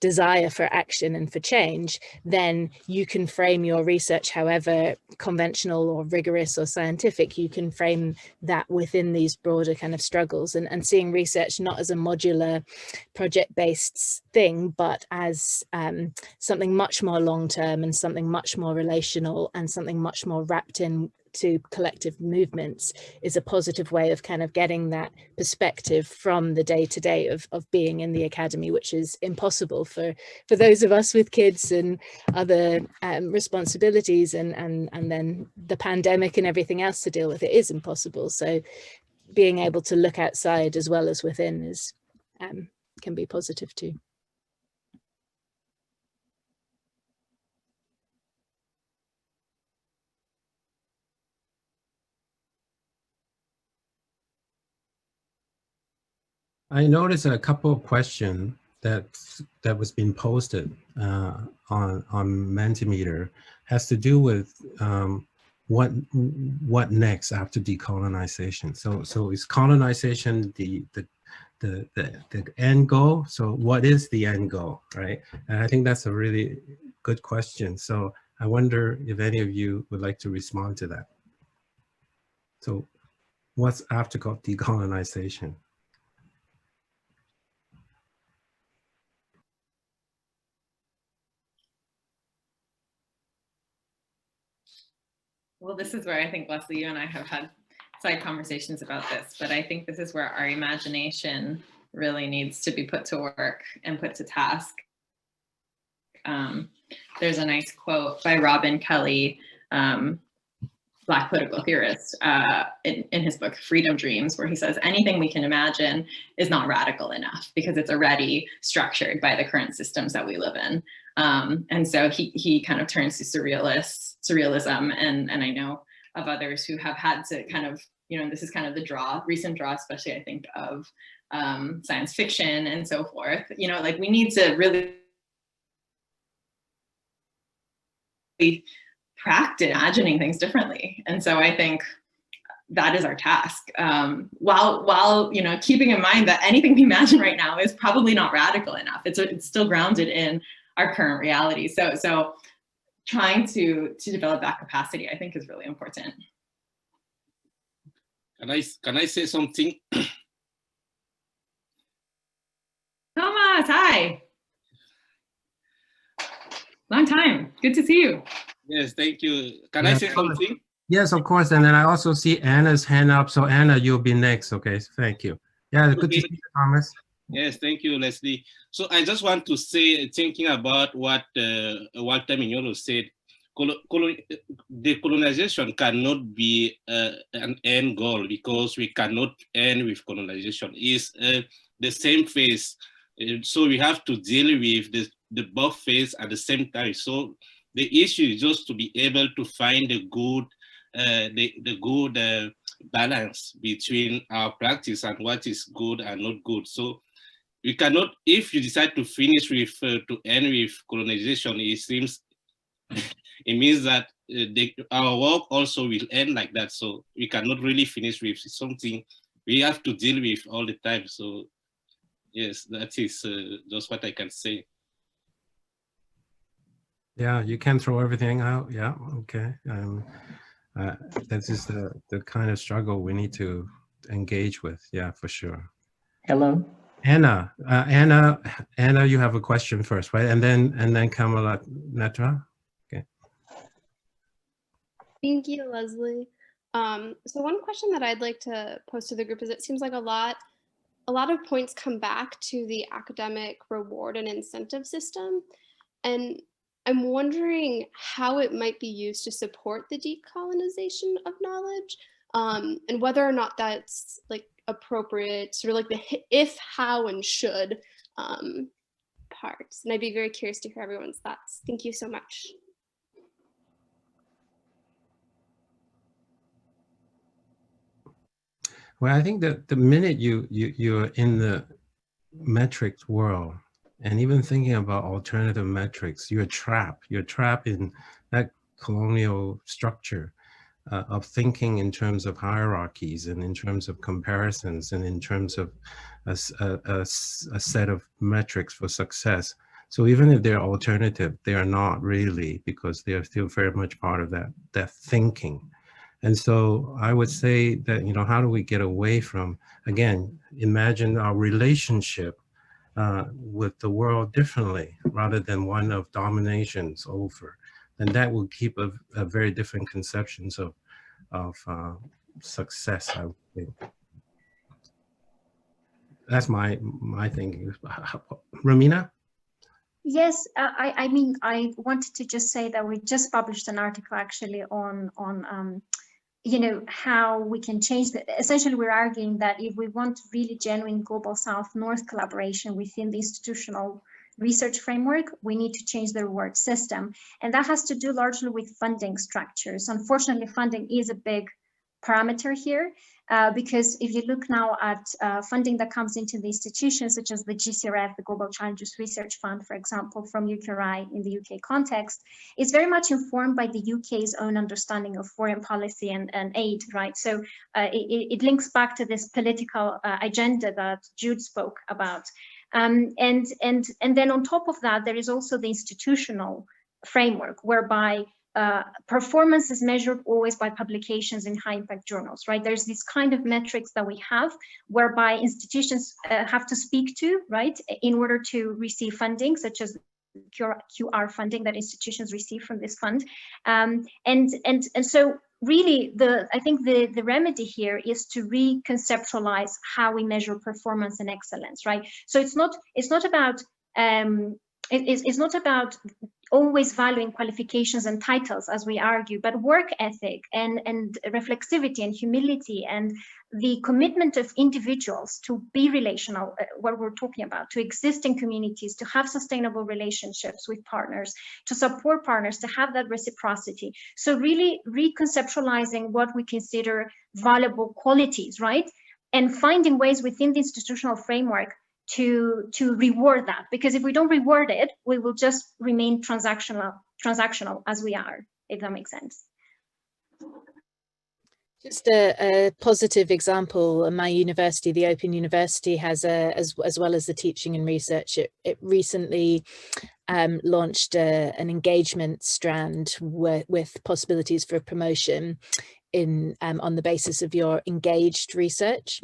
desire for action and for change, then you can frame your research however conventional or rigorous or scientific. You can frame that within these broader kind of struggles, and seeing research not as a modular project-based thing, but as something much more long-term and something much more relational and something much more wrapped in to collective movements is a positive way of kind of getting that perspective from the day-to-day of being in the academy, which is impossible for those of us with kids and other responsibilities, and then the pandemic and everything else to deal with. It is impossible. So being able to look outside as well as within is can be positive too. I noticed a couple of questions that was being posted on Mentimeter has to do with what next after decolonization. So is colonization the end goal? So what is the end goal, right? And I think that's a really good question. So I wonder if any of you would like to respond to that. So what's after decolonization? Well, this is where I think, Leslie, you and I have had side conversations about this, but I think this is where our imagination really needs to be put to work and put to task. There's a nice quote by Robin Kelley, Black political theorist, in his book, Freedom Dreams, where he says, anything we can imagine is not radical enough because it's already structured by the current systems that we live in. And so he kind of turns to surrealism, and I know of others who have had to kind of, you know, this is kind of the recent draw, especially I think of science fiction and so forth. You know, like we need to really practice imagining things differently. And so I think that is our task, while you know, keeping in mind that anything we imagine right now is probably not radical enough. It's still grounded in our current reality. So trying to develop that capacity, I think, is really important. Can I say something? Thomas, hi. Long time. Good to see you. Yes, thank you. Can I say something? Yes, of course. And then I also see Anna's hand up. So Anna, you'll be next. Okay, thank you. Yeah, good to see you, Thomas. Yes, thank you, Leslie. So I just want to say, thinking about what Walter Mignolo said, decolonization cannot be an end goal because we cannot end with colonization. It's the same phase. So we have to deal with the both phase at the same time. So the issue is just to be able to find the good balance between our practice and what is good and not good. So we cannot, if you decide to finish with, to end with colonization, it seems, it means that our work also will end like that. So we cannot really finish with something we have to deal with all the time. So yes, that is just what I can say. Yeah, you can throw everything out. Yeah, okay. That is the kind of struggle we need to engage with. Yeah, for sure. Hello. Anna, Anna, you have a question first, right? And then Kamala Netra. Okay. Thank you, Leslie. So one question that I'd like to pose to the group is, it seems like a lot of points come back to the academic reward and incentive system. And I'm wondering how it might be used to support the decolonization of knowledge, and whether or not that's like appropriate, sort of like the if, how, and should parts. And I'd be very curious to hear everyone's thoughts. Thank you so much. Well, I think that the minute you're in the metrics world, and even thinking about alternative metrics, you're trapped. You're trapped in that colonial structure of thinking in terms of hierarchies and in terms of comparisons and in terms of a set of metrics for success. So even if they're alternative, they are not really, because they are still very much part of that thinking. And so I would say that, you know, how do we get away from, again, imagine our relationship with the world differently rather than one of dominations over, and that will keep a very different conceptions of success, I would think. That's my thinking. Romina? Yes, I mean, I wanted to just say that we just published an article actually on you know, how we can change that. Essentially, we're arguing that if we want really genuine global South-North collaboration within the institutional research framework, we need to change the reward system. And that has to do largely with funding structures. Unfortunately, funding is a big parameter here, because if you look now at funding that comes into the institutions, such as the GCRF, the Global Challenges Research Fund, for example, from UKRI in the UK context, it's very much informed by the UK's own understanding of foreign policy and aid, right? So it links back to this political agenda that Jude spoke about. And then on top of that, there is also the institutional framework whereby performance is measured always by publications in high impact journals, right? There's this kind of metrics that we have whereby institutions have to speak to, right, in order to receive funding, such as QR funding that institutions receive from this fund. And so really, I think the remedy here is to reconceptualize how we measure performance and excellence, right? So it's not about it's not about always valuing qualifications and titles, as we argue, but work ethic and reflexivity and humility and the commitment of individuals to be relational, what we're talking about, to exist in communities, to have sustainable relationships with partners, to support partners, to have that reciprocity. So really reconceptualizing what we consider valuable qualities, right? And finding ways within the institutional framework to reward that, because if we don't reward it, we will just remain transactional as we are, if that makes sense. Just a positive example, my university, the Open University, has as well as the teaching and research, it recently launched an engagement strand with possibilities for promotion in on the basis of your engaged research,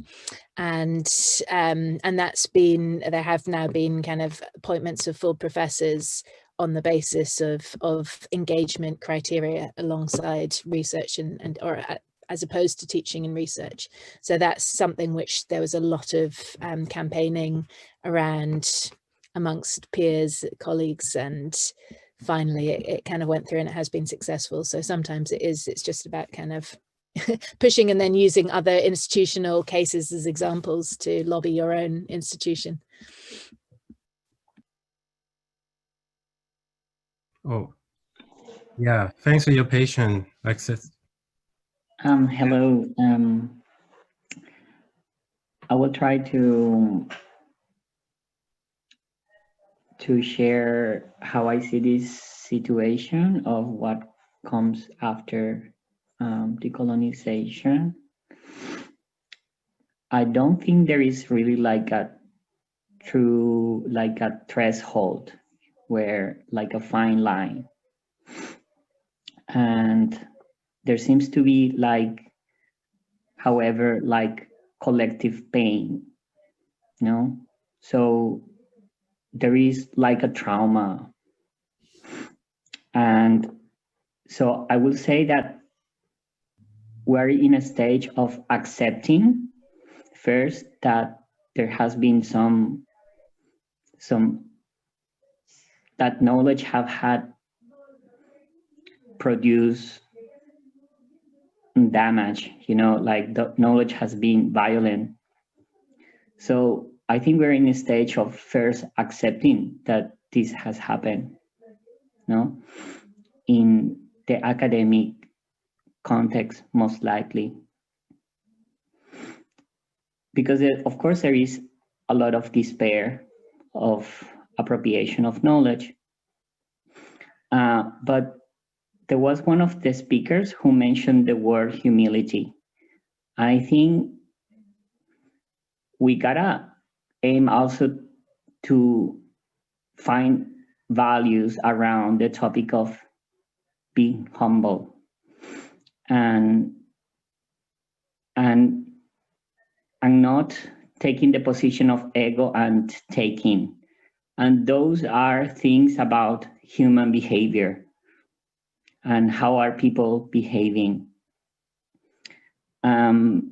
and that's been, there have now been kind of appointments of full professors on the basis of engagement criteria alongside research and as opposed to teaching and research. So that's something which there was a lot of campaigning around amongst peers, colleagues, and finally it kind of went through and it has been successful. So sometimes it's just about kind of pushing and then using other institutional cases as examples to lobby your own institution. Oh, yeah, thanks for your patience, Alexis. Hello. I will try to share how I see this situation of what comes after decolonization. I don't think there is really like a true, like a threshold where like a fine line. And there seems to be like, however, like collective pain, you know? So there is like a trauma. And so I will say that we're in a stage of accepting first that there has been some that knowledge have had produced damage, you know, like the knowledge has been violent. So I think we're in a stage of first accepting that this has happened, no, in the academic context, most likely. Because of course there is a lot of despair of appropriation of knowledge. But there was one of the speakers who mentioned the word humility. I think we gotta aim also to find values around the topic of being humble and not taking the position of ego and taking. And those are things about human behavior and how are people behaving. There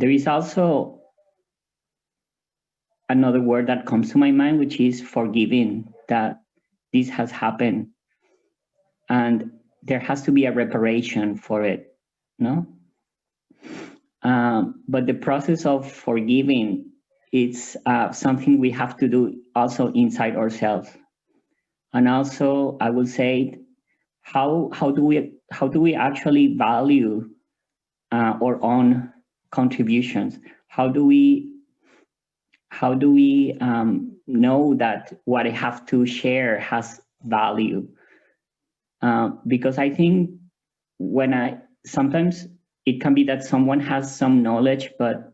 is also another word that comes to my mind, which is forgiving, that this has happened and there has to be a reparation for it, no? But the process of forgiving, it's something we have to do also inside ourselves. And also, I would say, how do we actually value our own contributions? How do we know that what I have to share has value? Because I think sometimes it can be that someone has some knowledge, or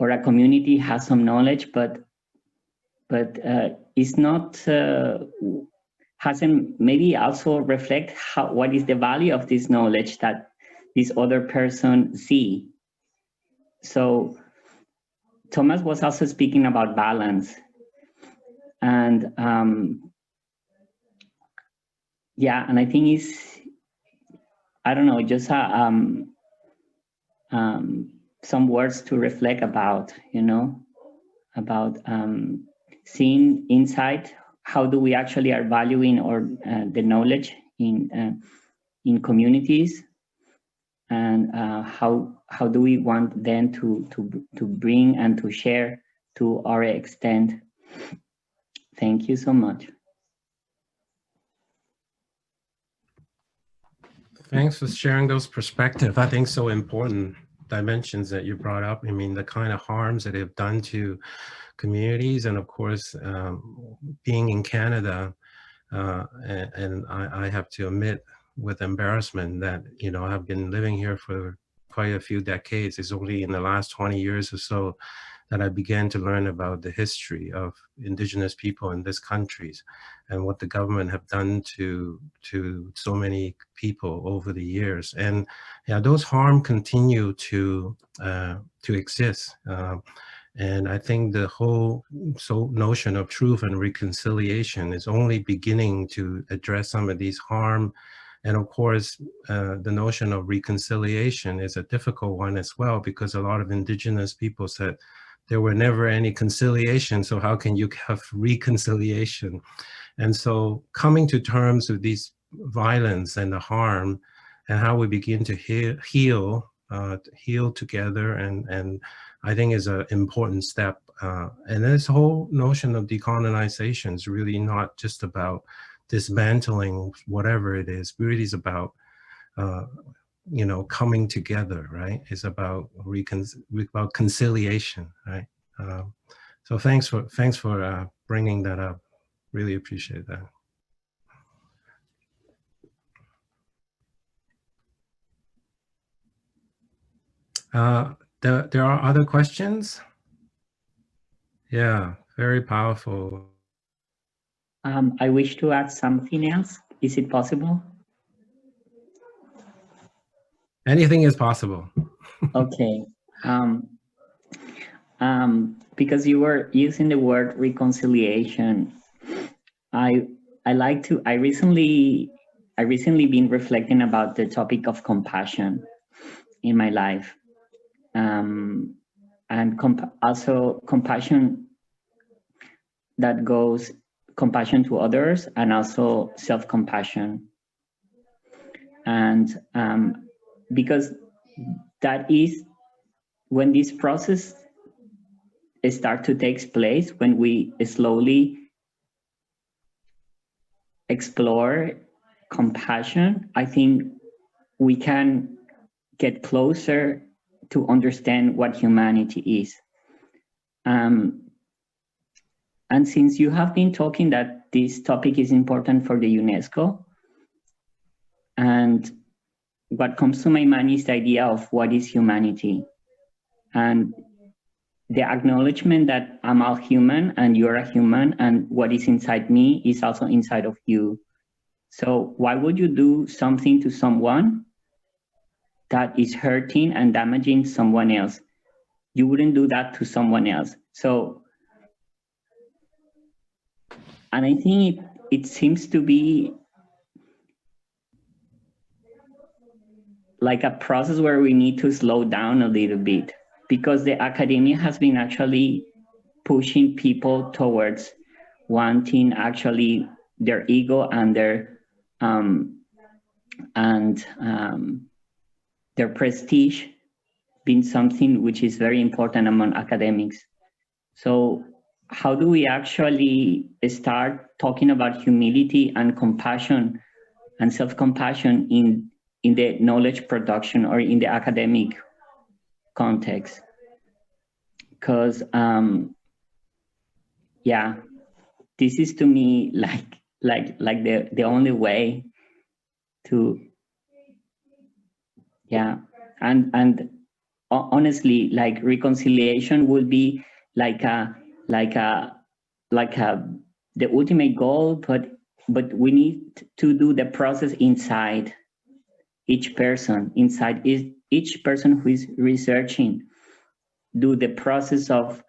a community has some knowledge, but it's not, hasn't maybe also reflect what is the value of this knowledge that this other person see. So Thomas was also speaking about balance, and yeah, and I think it's, I don't know, just some words to reflect about, you know, about seeing inside, how do we actually are valuing or the knowledge in communities, and how do we want then to bring and to share to our extent. Thank you so much. Thanks for sharing those perspectives. I think so important dimensions that you brought up. I mean, the kind of harms that they've done to communities, and of course, being in Canada, and I have to admit with embarrassment that, you know, I've been living here for quite a few decades. It's only in the last 20 years or so that I began to learn about the history of Indigenous people in these countries and what the government have done to so many people over the years. And yeah, those harm continue to exist. And I think the whole notion of truth and reconciliation is only beginning to address some of these harm. And of course, the notion of reconciliation is a difficult one as well, because a lot of Indigenous people said there were never any conciliation, so how can you have reconciliation? And so coming to terms with these violence and the harm and how we begin to heal together, and I think is an important step. And this whole notion of decolonization is really not just about dismantling whatever it is, really is about you know, coming together, right? It's about conciliation, right? So thanks for bringing that up. Really appreciate that. There are other questions? Yeah, very powerful. I wish to add something else. Is it possible? Anything is possible. Okay. Because you were using the word reconciliation, I recently been reflecting about the topic of compassion in my life, and also compassion that goes compassion to others, and also self-compassion. And because that is when this process start to take place, when we slowly explore compassion, I think we can get closer to understand what humanity is. And since you have been talking that this topic is important for the UNESCO, and what comes to my mind is the idea of what is humanity, and the acknowledgement that I'm a human and you're a human, and what is inside me is also inside of you. So why would you do something to someone that is hurting and damaging someone else? You wouldn't do that to someone else. So, and I think it seems to be like a process where we need to slow down a little bit, because the academia has been actually pushing people towards wanting actually their ego and their prestige being something which is very important among academics. So how do we actually start talking about humility and compassion and self-compassion in the knowledge production or in the academic context? Because yeah, this is to me like the only way to, yeah, and honestly, like reconciliation would be like the ultimate goal, but we need to do the process inside each person, inside each person who is researching, do the process of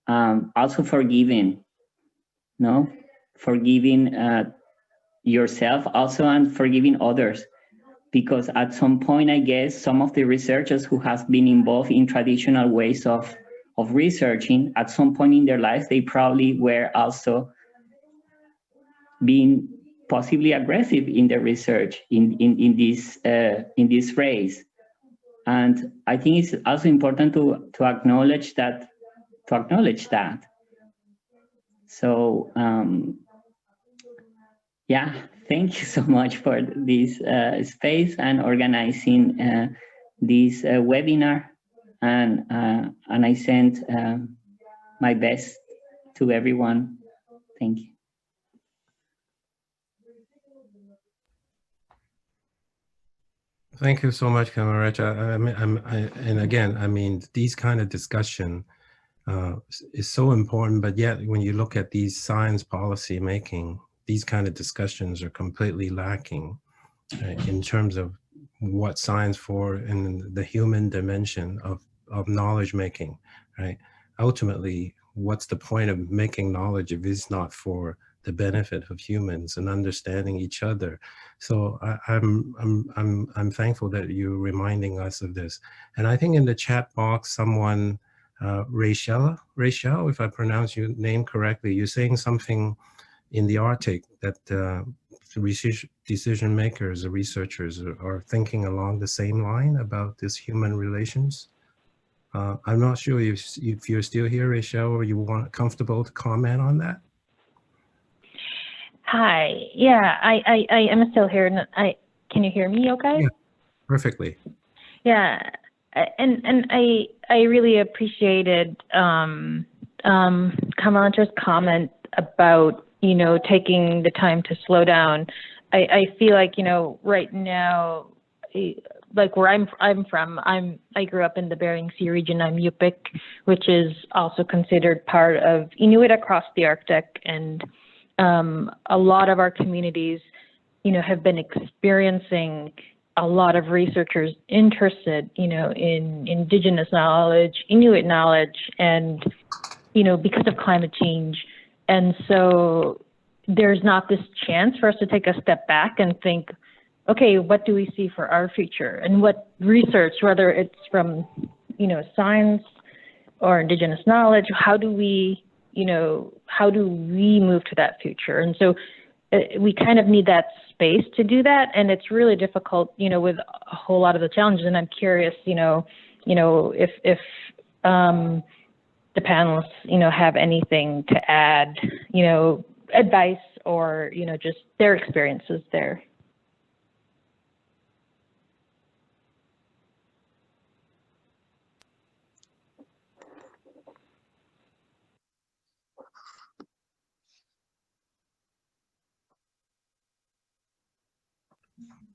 also forgiving, no? Forgiving yourself also and forgiving others. Because at some point, I guess, some of the researchers who have been involved in traditional ways of researching, at some point in their lives, they probably were also being possibly aggressive in their research in this race. And I think it's also important to acknowledge that. So yeah, thank you so much for this space and organizing this webinar. And I send my best to everyone. Thank you. Thank you so much, Camaracha. And again, I mean, these kind of discussion is so important, but yet when you look at these science policy making, these kind of discussions are completely lacking in terms of what science for and the human dimension of knowledge making, right? Ultimately, what's the point of making knowledge if it's not for the benefit of humans and understanding each other? So I'm thankful that you're reminding us of this. And I think in the chat box, someone, Rachel, if I pronounce your name correctly, you're saying something in the Arctic that decision makers or researchers are thinking along the same line about this human relations. I'm not sure if you're still here, Rachel, or you want comfortable to comment on that. Hi, yeah, I am still here. And can you hear me okay? Yeah, perfectly. Yeah, and I really appreciated Kamala's comment about, you know, taking the time to slow down. I feel like, you know, right now, like where I'm from, I grew up in the Bering Sea region. I'm Yupik, which is also considered part of Inuit across the Arctic, and a lot of our communities, you know, have been experiencing a lot of researchers interested, you know, in Indigenous knowledge, Inuit knowledge, and, you know, because of climate change. And so there's not this chance for us to take a step back and think, okay, what do we see for our future? And what research, whether it's from, you know, science or Indigenous knowledge, how do we, you know, how do we move to that future? And so we kind of need that space to do that. And it's really difficult, you know, with a whole lot of the challenges. And I'm curious, you know, if the panelists, you know, have anything to add, you know, advice or, you know, just their experiences there.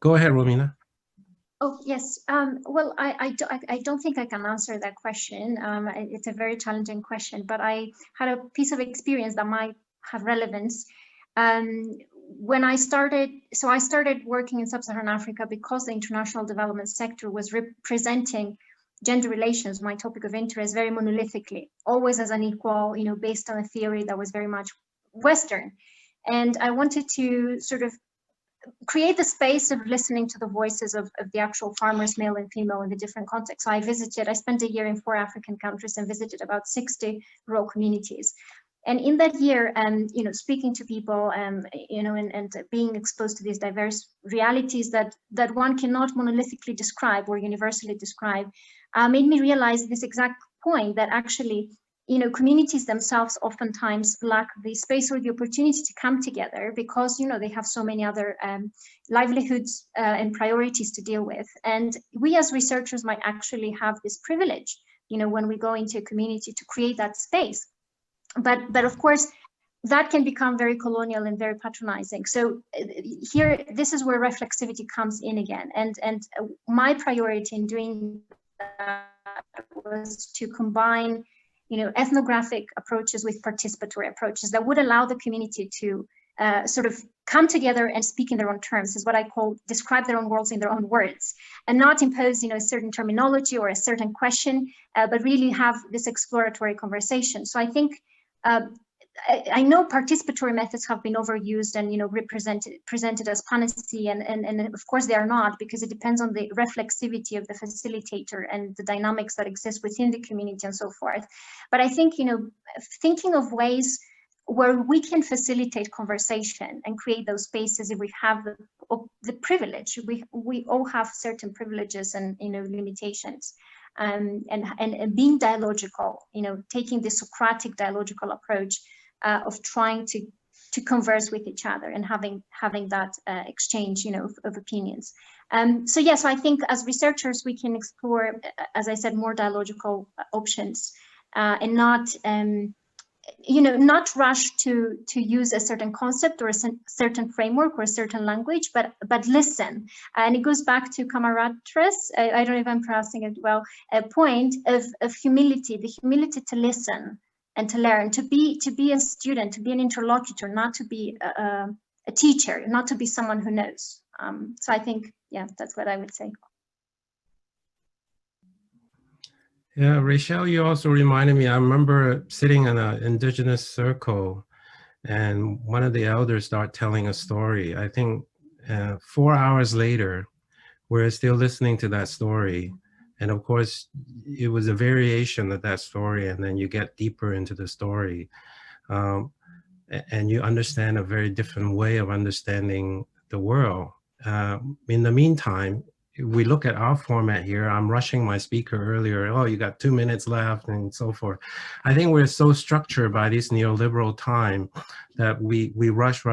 Go ahead, Romina. Oh, yes. Well, I don't think I can answer that question. It's a very challenging question, but I had a piece of experience that might have relevance. When I started working in Sub-Saharan Africa because the international development sector was representing gender relations, my topic of interest, very monolithically, always as an equal, you know, based on a theory that was very much Western. And I wanted to sort of create the space of listening to the voices of the actual farmers, male and female, in the different contexts. So I spent a year in 4 African countries and visited about 60 rural communities. And in that year, you know, speaking to people, you know, and being exposed to these diverse realities that one cannot monolithically describe or universally describe, made me realize this exact point, that actually, you know, communities themselves oftentimes lack the space or the opportunity to come together because, you know, they have so many other livelihoods and priorities to deal with. And we as researchers might actually have this privilege, you know, when we go into a community to create that space. But of course, that can become very colonial and very patronizing. So here, this is where reflexivity comes in again. And my priority in doing that was to combine, you know, ethnographic approaches with participatory approaches that would allow the community to sort of come together and speak in their own terms, is what I call describe their own worlds in their own words, and not impose, you know, a certain terminology or a certain question, but really have this exploratory conversation. So I think I know participatory methods have been overused and, you know, presented as panacea, and of course they are not, because it depends on the reflexivity of the facilitator and the dynamics that exist within the community and so forth. But I think, you know, thinking of ways where we can facilitate conversation and create those spaces, if we have the privilege, we all have certain privileges and, you know, limitations. And being dialogical, you know, taking the Socratic dialogical approach of trying to converse with each other and having that exchange, you know, of opinions. So yes, I think as researchers we can explore, as I said, more dialogical options, and not you know, not rush to use a certain concept or a certain framework or a certain language, but listen. And it goes back to Camaraderes, I don't know if I'm pronouncing it well, a point of humility, the humility to listen and to learn, to be a student, to be an interlocutor, not to be a teacher, not to be someone who knows. So I think, yeah, that's what I would say. Yeah, Rachel, you also reminded me, I remember sitting in an indigenous circle and one of the elders started telling a story. I think 4 hours later, we're still listening to that story. And of course, it was a variation of that story, and then you get deeper into the story. And you understand a very different way of understanding the world. In the meantime, we look at our format here. I'm rushing my speaker earlier. Oh, you got 2 minutes left and so forth. I think we're so structured by this neoliberal time that we rush.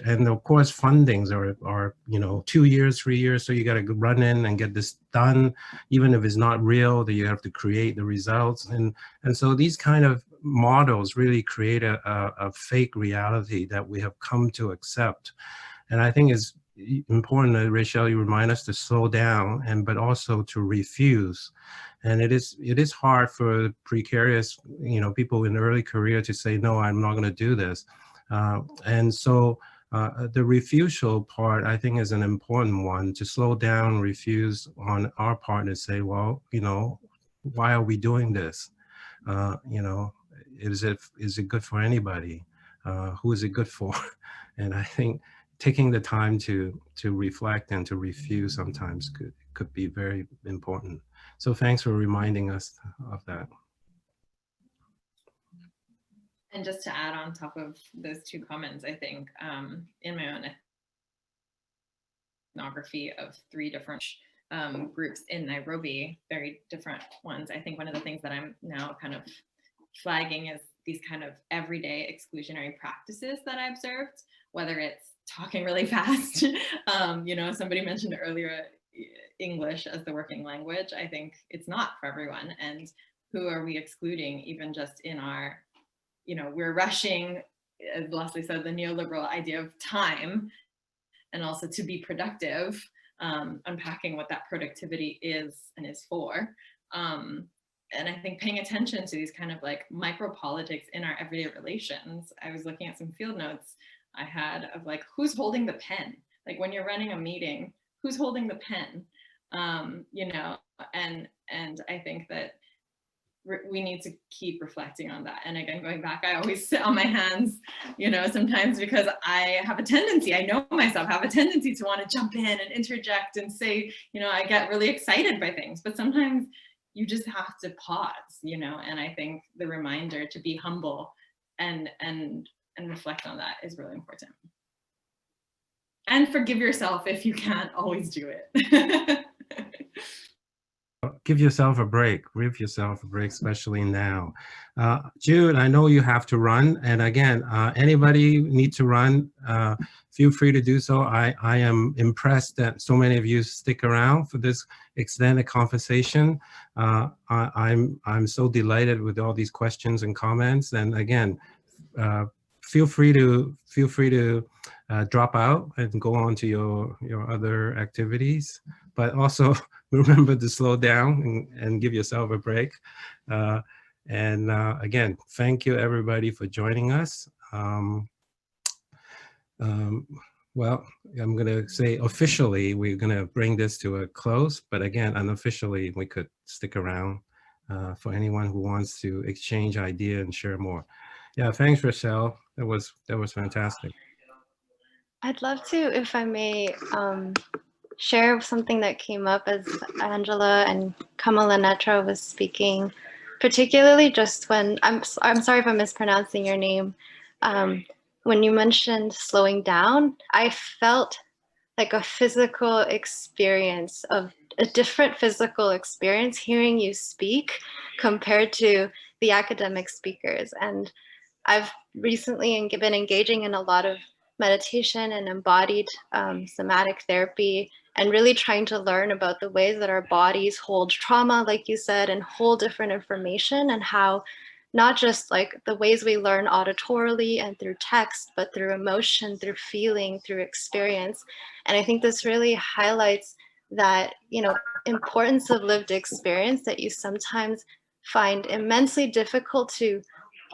And of course, fundings are, you know, 2 years, 3 years. So you got to run in and get this done, even if it's not real, that you have to create the results. And so these kind of models really create a fake reality that we have come to accept. And I think it's important that, Rachel, you remind us to slow down, but also to refuse. And it is hard for precarious, you know, people in early career to say, no, I'm not going to do this. And so the refusal part, I think, is an important one, to slow down, refuse on our part and say, well, you know, why are we doing this? You know, is it good for anybody? Who is it good for? And I think taking the time to reflect and to refuse sometimes could be very important. So thanks for reminding us of that. And just to add on top of those two comments, I think in my own ethnography of 3 different groups in Nairobi, very different ones, I think one of the things that I'm now kind of flagging is these kind of everyday exclusionary practices that I observed, whether it's talking really fast. You know, somebody mentioned earlier English as the working language. I think it's not for everyone. And who are we excluding, even just in our, you know, we're rushing, as Leslie said, the neoliberal idea of time, and also to be productive, unpacking what that productivity is and is for. And I think paying attention to these kind of like micro politics in our everyday relations. I was looking at some field notes I had of like, who's holding the pen? Like when you're running a meeting, who's holding the pen? You know, and I think that we need to keep reflecting on that. And again, going back, I always sit on my hands, you know, sometimes because I have a tendency, I know myself, have a tendency to want to jump in and interject and say, you know, I get really excited by things, but sometimes you just have to pause, you know, and I think the reminder to be humble and reflect on that is really important. And forgive yourself if you can't always do it. Give yourself a break, especially now. Jude, I know you have to run. And again, anybody need to run, feel free to do so. I am impressed that so many of you stick around for this extended conversation. I'm so delighted with all these questions and comments. And again, feel free to drop out and go on to your other activities, but also remember to slow down and give yourself a break. Again, thank you everybody for joining us. Well, I'm gonna say officially, we're gonna bring this to a close, but again, unofficially, we could stick around for anyone who wants to exchange idea and share more. Yeah, thanks, Rochelle. That was fantastic. I'd love to, if I may, share something that came up as Angela and Kamala Netra was speaking, particularly just when, I'm sorry if I'm mispronouncing your name, when you mentioned slowing down, I felt like a physical experience of a different physical experience hearing you speak compared to the academic speakers. And I've recently been engaging in a lot of meditation and embodied somatic therapy, and really trying to learn about the ways that our bodies hold trauma, like you said, and hold different information, and how not just like the ways we learn auditorily and through text, but through emotion, through feeling, through experience. And I think this really highlights that, you know, importance of lived experience that you sometimes find immensely difficult to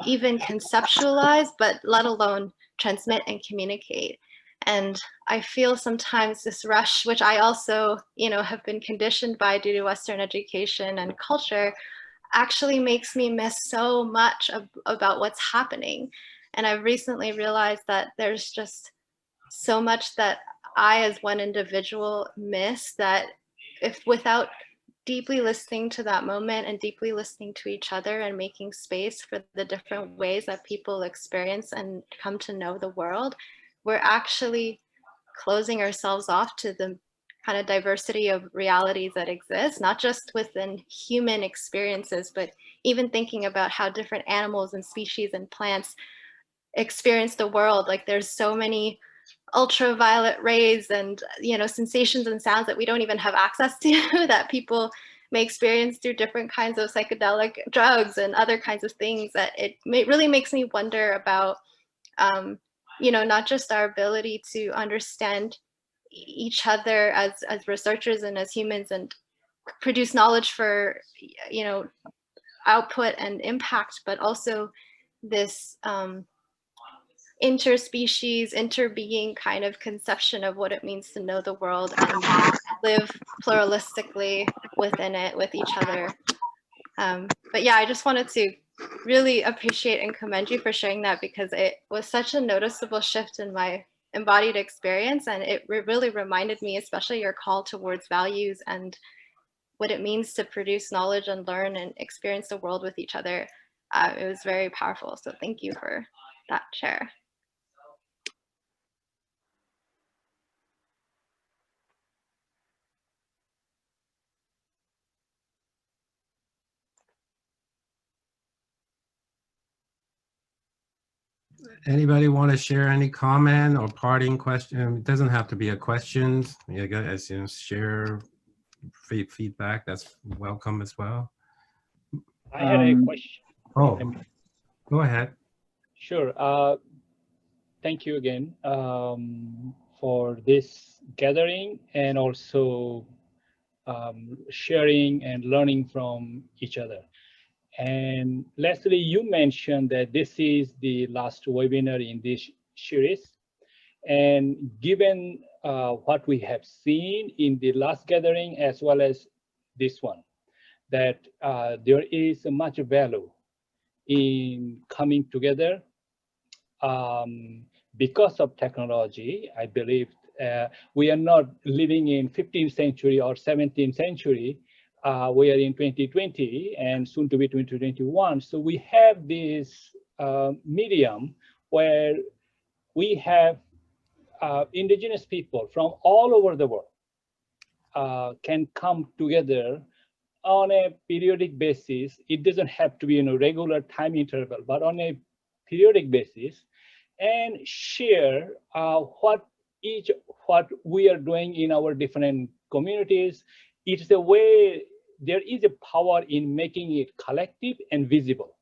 even conceptualize, but let alone transmit and communicate. And I feel sometimes this rush, which I also, you know, have been conditioned by due to Western education and culture, actually makes me miss so much about what's happening. And I've recently realized that there's just so much that I, as one individual, miss, that if without deeply listening to that moment and deeply listening to each other and making space for the different ways that people experience and come to know the world, we're actually closing ourselves off to the kind of diversity of realities that exist, not just within human experiences, but even thinking about how different animals and species and plants experience the world. Like there's so many ultraviolet rays and, you know, sensations and sounds that we don't even have access to that people may experience through different kinds of psychedelic drugs and other kinds of things, that it really makes me wonder about, you know, not just our ability to understand each other as researchers and as humans and produce knowledge for, you know, output and impact, but also this interspecies, interbeing kind of conception of what it means to know the world and live pluralistically within it with each other. But yeah, I just wanted to really appreciate and commend you for sharing that, because it was such a noticeable shift in my embodied experience, and it really reminded me, especially your call towards values and what it means to produce knowledge and learn and experience the world with each other. It was very powerful, so thank you for that share. Anybody want to share any comment or parting question? It doesn't have to be a question. You guys, you know, share feedback. That's welcome as well. I had a question. Oh, go ahead. Sure. Thank you again for this gathering, and also sharing and learning from each other. And Leslie, you mentioned that this is the last webinar in this series. And given what we have seen in the last gathering as well as this one, that there is much value in coming together because of technology. I believe we are not living in 15th century or 17th century. We are in 2020 and soon to be 2021. So we have this medium where we have indigenous people from all over the world can come together on a periodic basis. It doesn't have to be in a regular time interval, but on a periodic basis, and share what we are doing in our different communities. It's a way, there is a power in making it collective and visible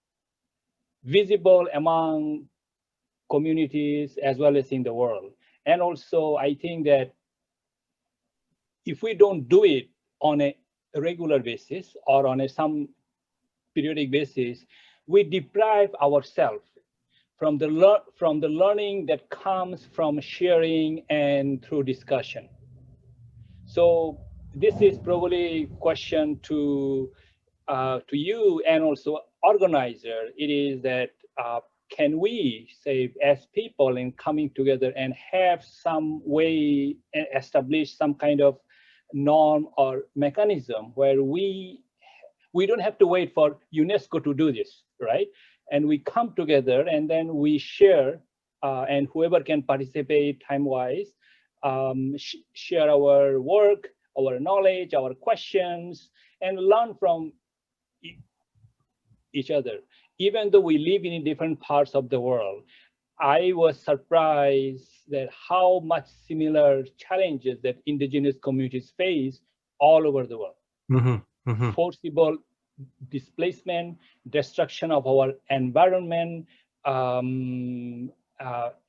among communities as well as in the world. And also, I think that if we don't do it on a regular basis or on some periodic basis, we deprive ourselves from the learning that comes from sharing and through discussion. So this is probably a question to you and also organizer. It is that can we say as people in coming together and have some way establish some kind of norm or mechanism where we don't have to wait for UNESCO to do this, right? And we come together and then we share, and whoever can participate time-wise, share our work, our knowledge, our questions, and learn from each other. Even though we live in different parts of the world, I was surprised that how much similar challenges that indigenous communities face all over the world. Mm-hmm, mm-hmm. Forcible displacement, destruction of our environment,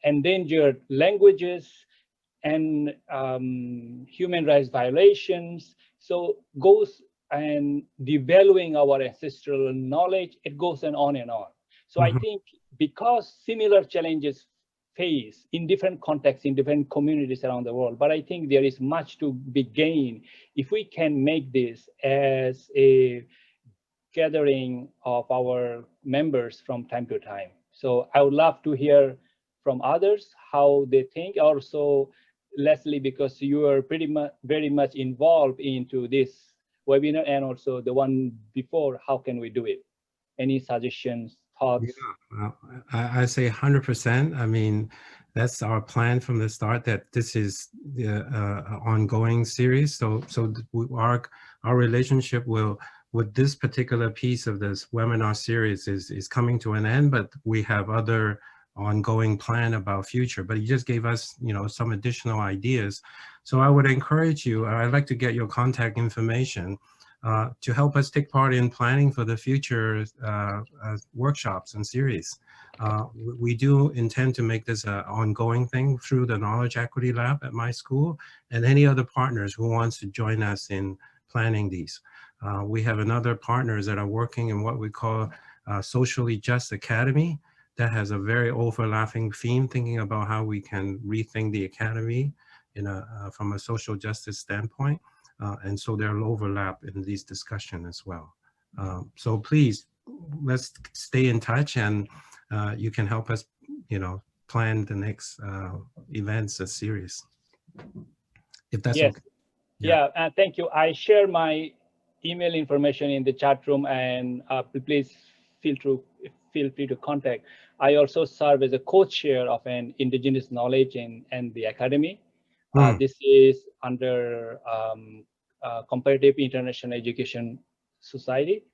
endangered languages, and human rights violations. So goes and devaluing our ancestral knowledge, it goes on and on. So I think because similar challenges face in different contexts, in different communities around the world, but I think there is much to be gained if we can make this as a gathering of our members from time to time. So I would love to hear from others how they think. Also, Leslie, because you are very much involved into this webinar and also the one before, how can we do it? Any suggestions, thoughts? Yeah, well, I say 100%. I mean, that's our plan from the start, that this is the ongoing series. So our relationship with this particular piece of this webinar series is coming to an end, but we have other ongoing plan about future. But you just gave us, some additional ideas. So I would encourage you, I'd like to get your contact information to help us take part in planning for the future workshops and series. We do intend to make this an ongoing thing through the Knowledge Equity Lab at my school and any other partners who wants to join us in planning these. We have another partners that are working in what we call Socially Just Academy that has a very overlapping theme, thinking about how we can rethink the academy from a social justice standpoint. And so there'll overlap in these discussions as well. So please, let's stay in touch, and you can help us, plan the next events, a series. If that's yes. okay. Yeah, thank you. I share my email information in the chat room, and please feel free to contact. I also serve as a co-chair of an Indigenous Knowledge and the Academy. This is under Comparative International Education Society.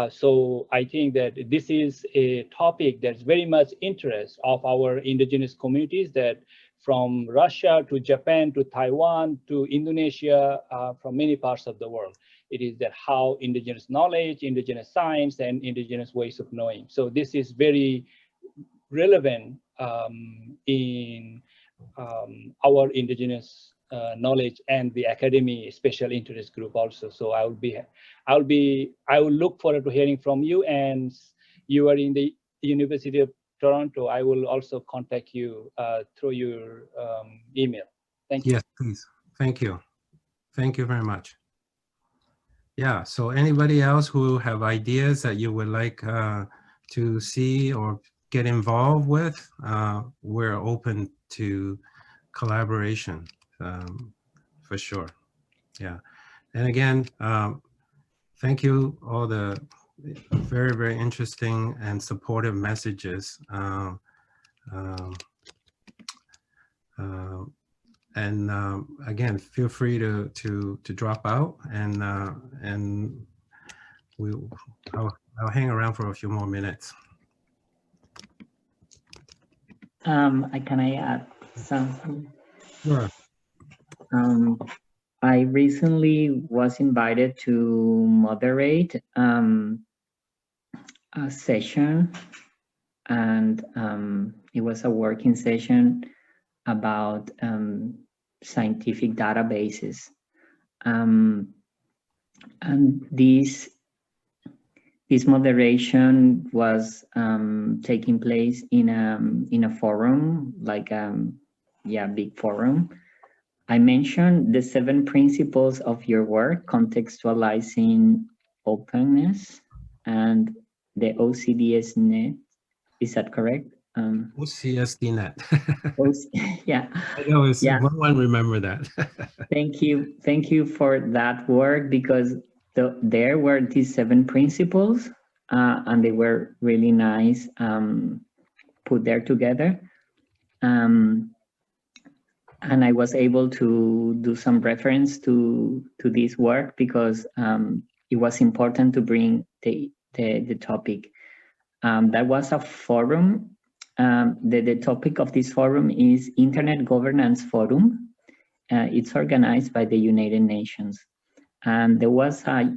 So I think that this is a topic that's very much interest of our indigenous communities, that from Russia to Japan to Taiwan to Indonesia, from many parts of the world. It is that how indigenous knowledge, indigenous science, and indigenous ways of knowing. So this is very relevant in our indigenous knowledge and the academy special interest group also. So I will look forward to hearing from you, and you are in the University of Toronto. I will also contact you through your email. Thank you. Yes, please. Thank you. Thank you very much. Yeah, so anybody else who have ideas that you would like to see or get involved with, we're open to collaboration for sure. Yeah, and again, thank you all the very, very interesting and supportive messages. And again, feel free to drop out, and I'll hang around for a few more minutes. Can I add something? Sure. I recently was invited to moderate a session, and it was a working session about scientific databases, and this moderation was taking place in a forum, like big forum. I mentioned the 7 principles of your work, contextualizing openness, and the OCDS net Is that correct? OCSDNet. Yeah. I know it's, Yeah. one remember that. Thank you for that work, because there were these 7 principles, and they were really nice put there together. And I was able to do some reference to this work, because it was important to bring the topic. That was a forum. The topic of this forum is Internet Governance Forum. It's organized by the United Nations. And there was a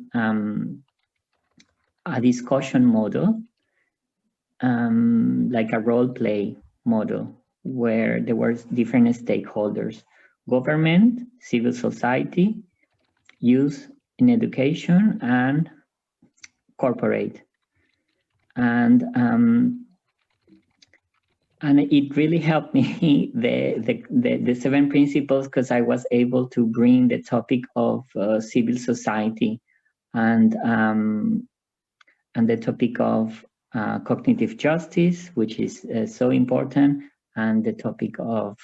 discussion model, like a role play model, where there were different stakeholders: government, civil society, youth in education, and corporate. And it really helped me, the 7 principles, because I was able to bring the topic of civil society and the topic of cognitive justice, which is so important, and the topic of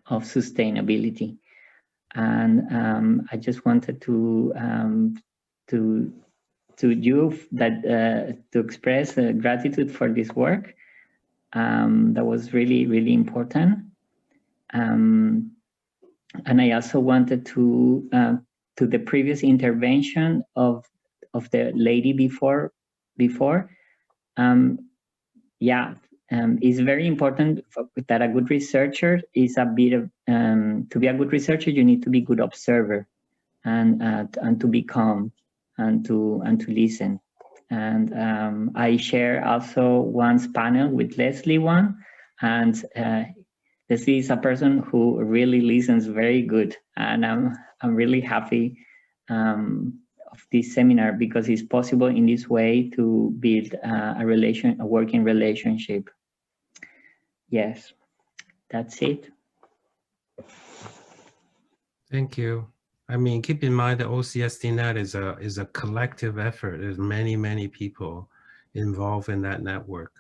sustainability. And I just wanted to you that to express gratitude for this work. That was really, really important. And I also wanted to the previous intervention of the lady before. It's very important that a good researcher is a bit of, to be a good researcher, you need to be a good observer, and to be calm, and to listen. And I share also one's panel with Leslie and Leslie is a person who really listens very good, and I'm really happy of this seminar, because it's possible in this way to build a working relationship. Yes, that's it. Thank you. I mean, keep in mind that OCSDNet is a collective effort. There's many people involved in that network.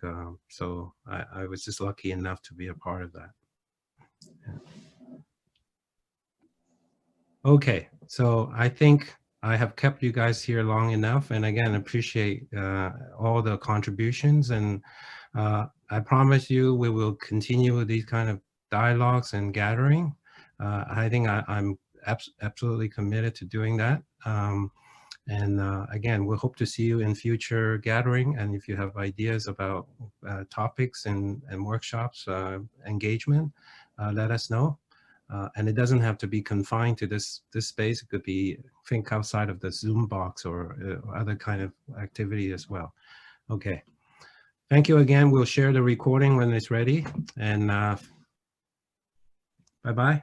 So I was just lucky enough to be a part of that. Yeah. Okay, so I think I have kept you guys here long enough, and again, appreciate all the contributions, and I promise you we will continue with these kind of dialogues and gathering. I think I'm absolutely committed to doing that. Again, we hope to see you in future gathering, and if you have ideas about topics and workshops, engagement, let us know. And it doesn't have to be confined to this space. It could be, think outside of the Zoom box, or other kind of activity as well. Okay. Thank you again. We'll share the recording when it's ready, and bye-bye.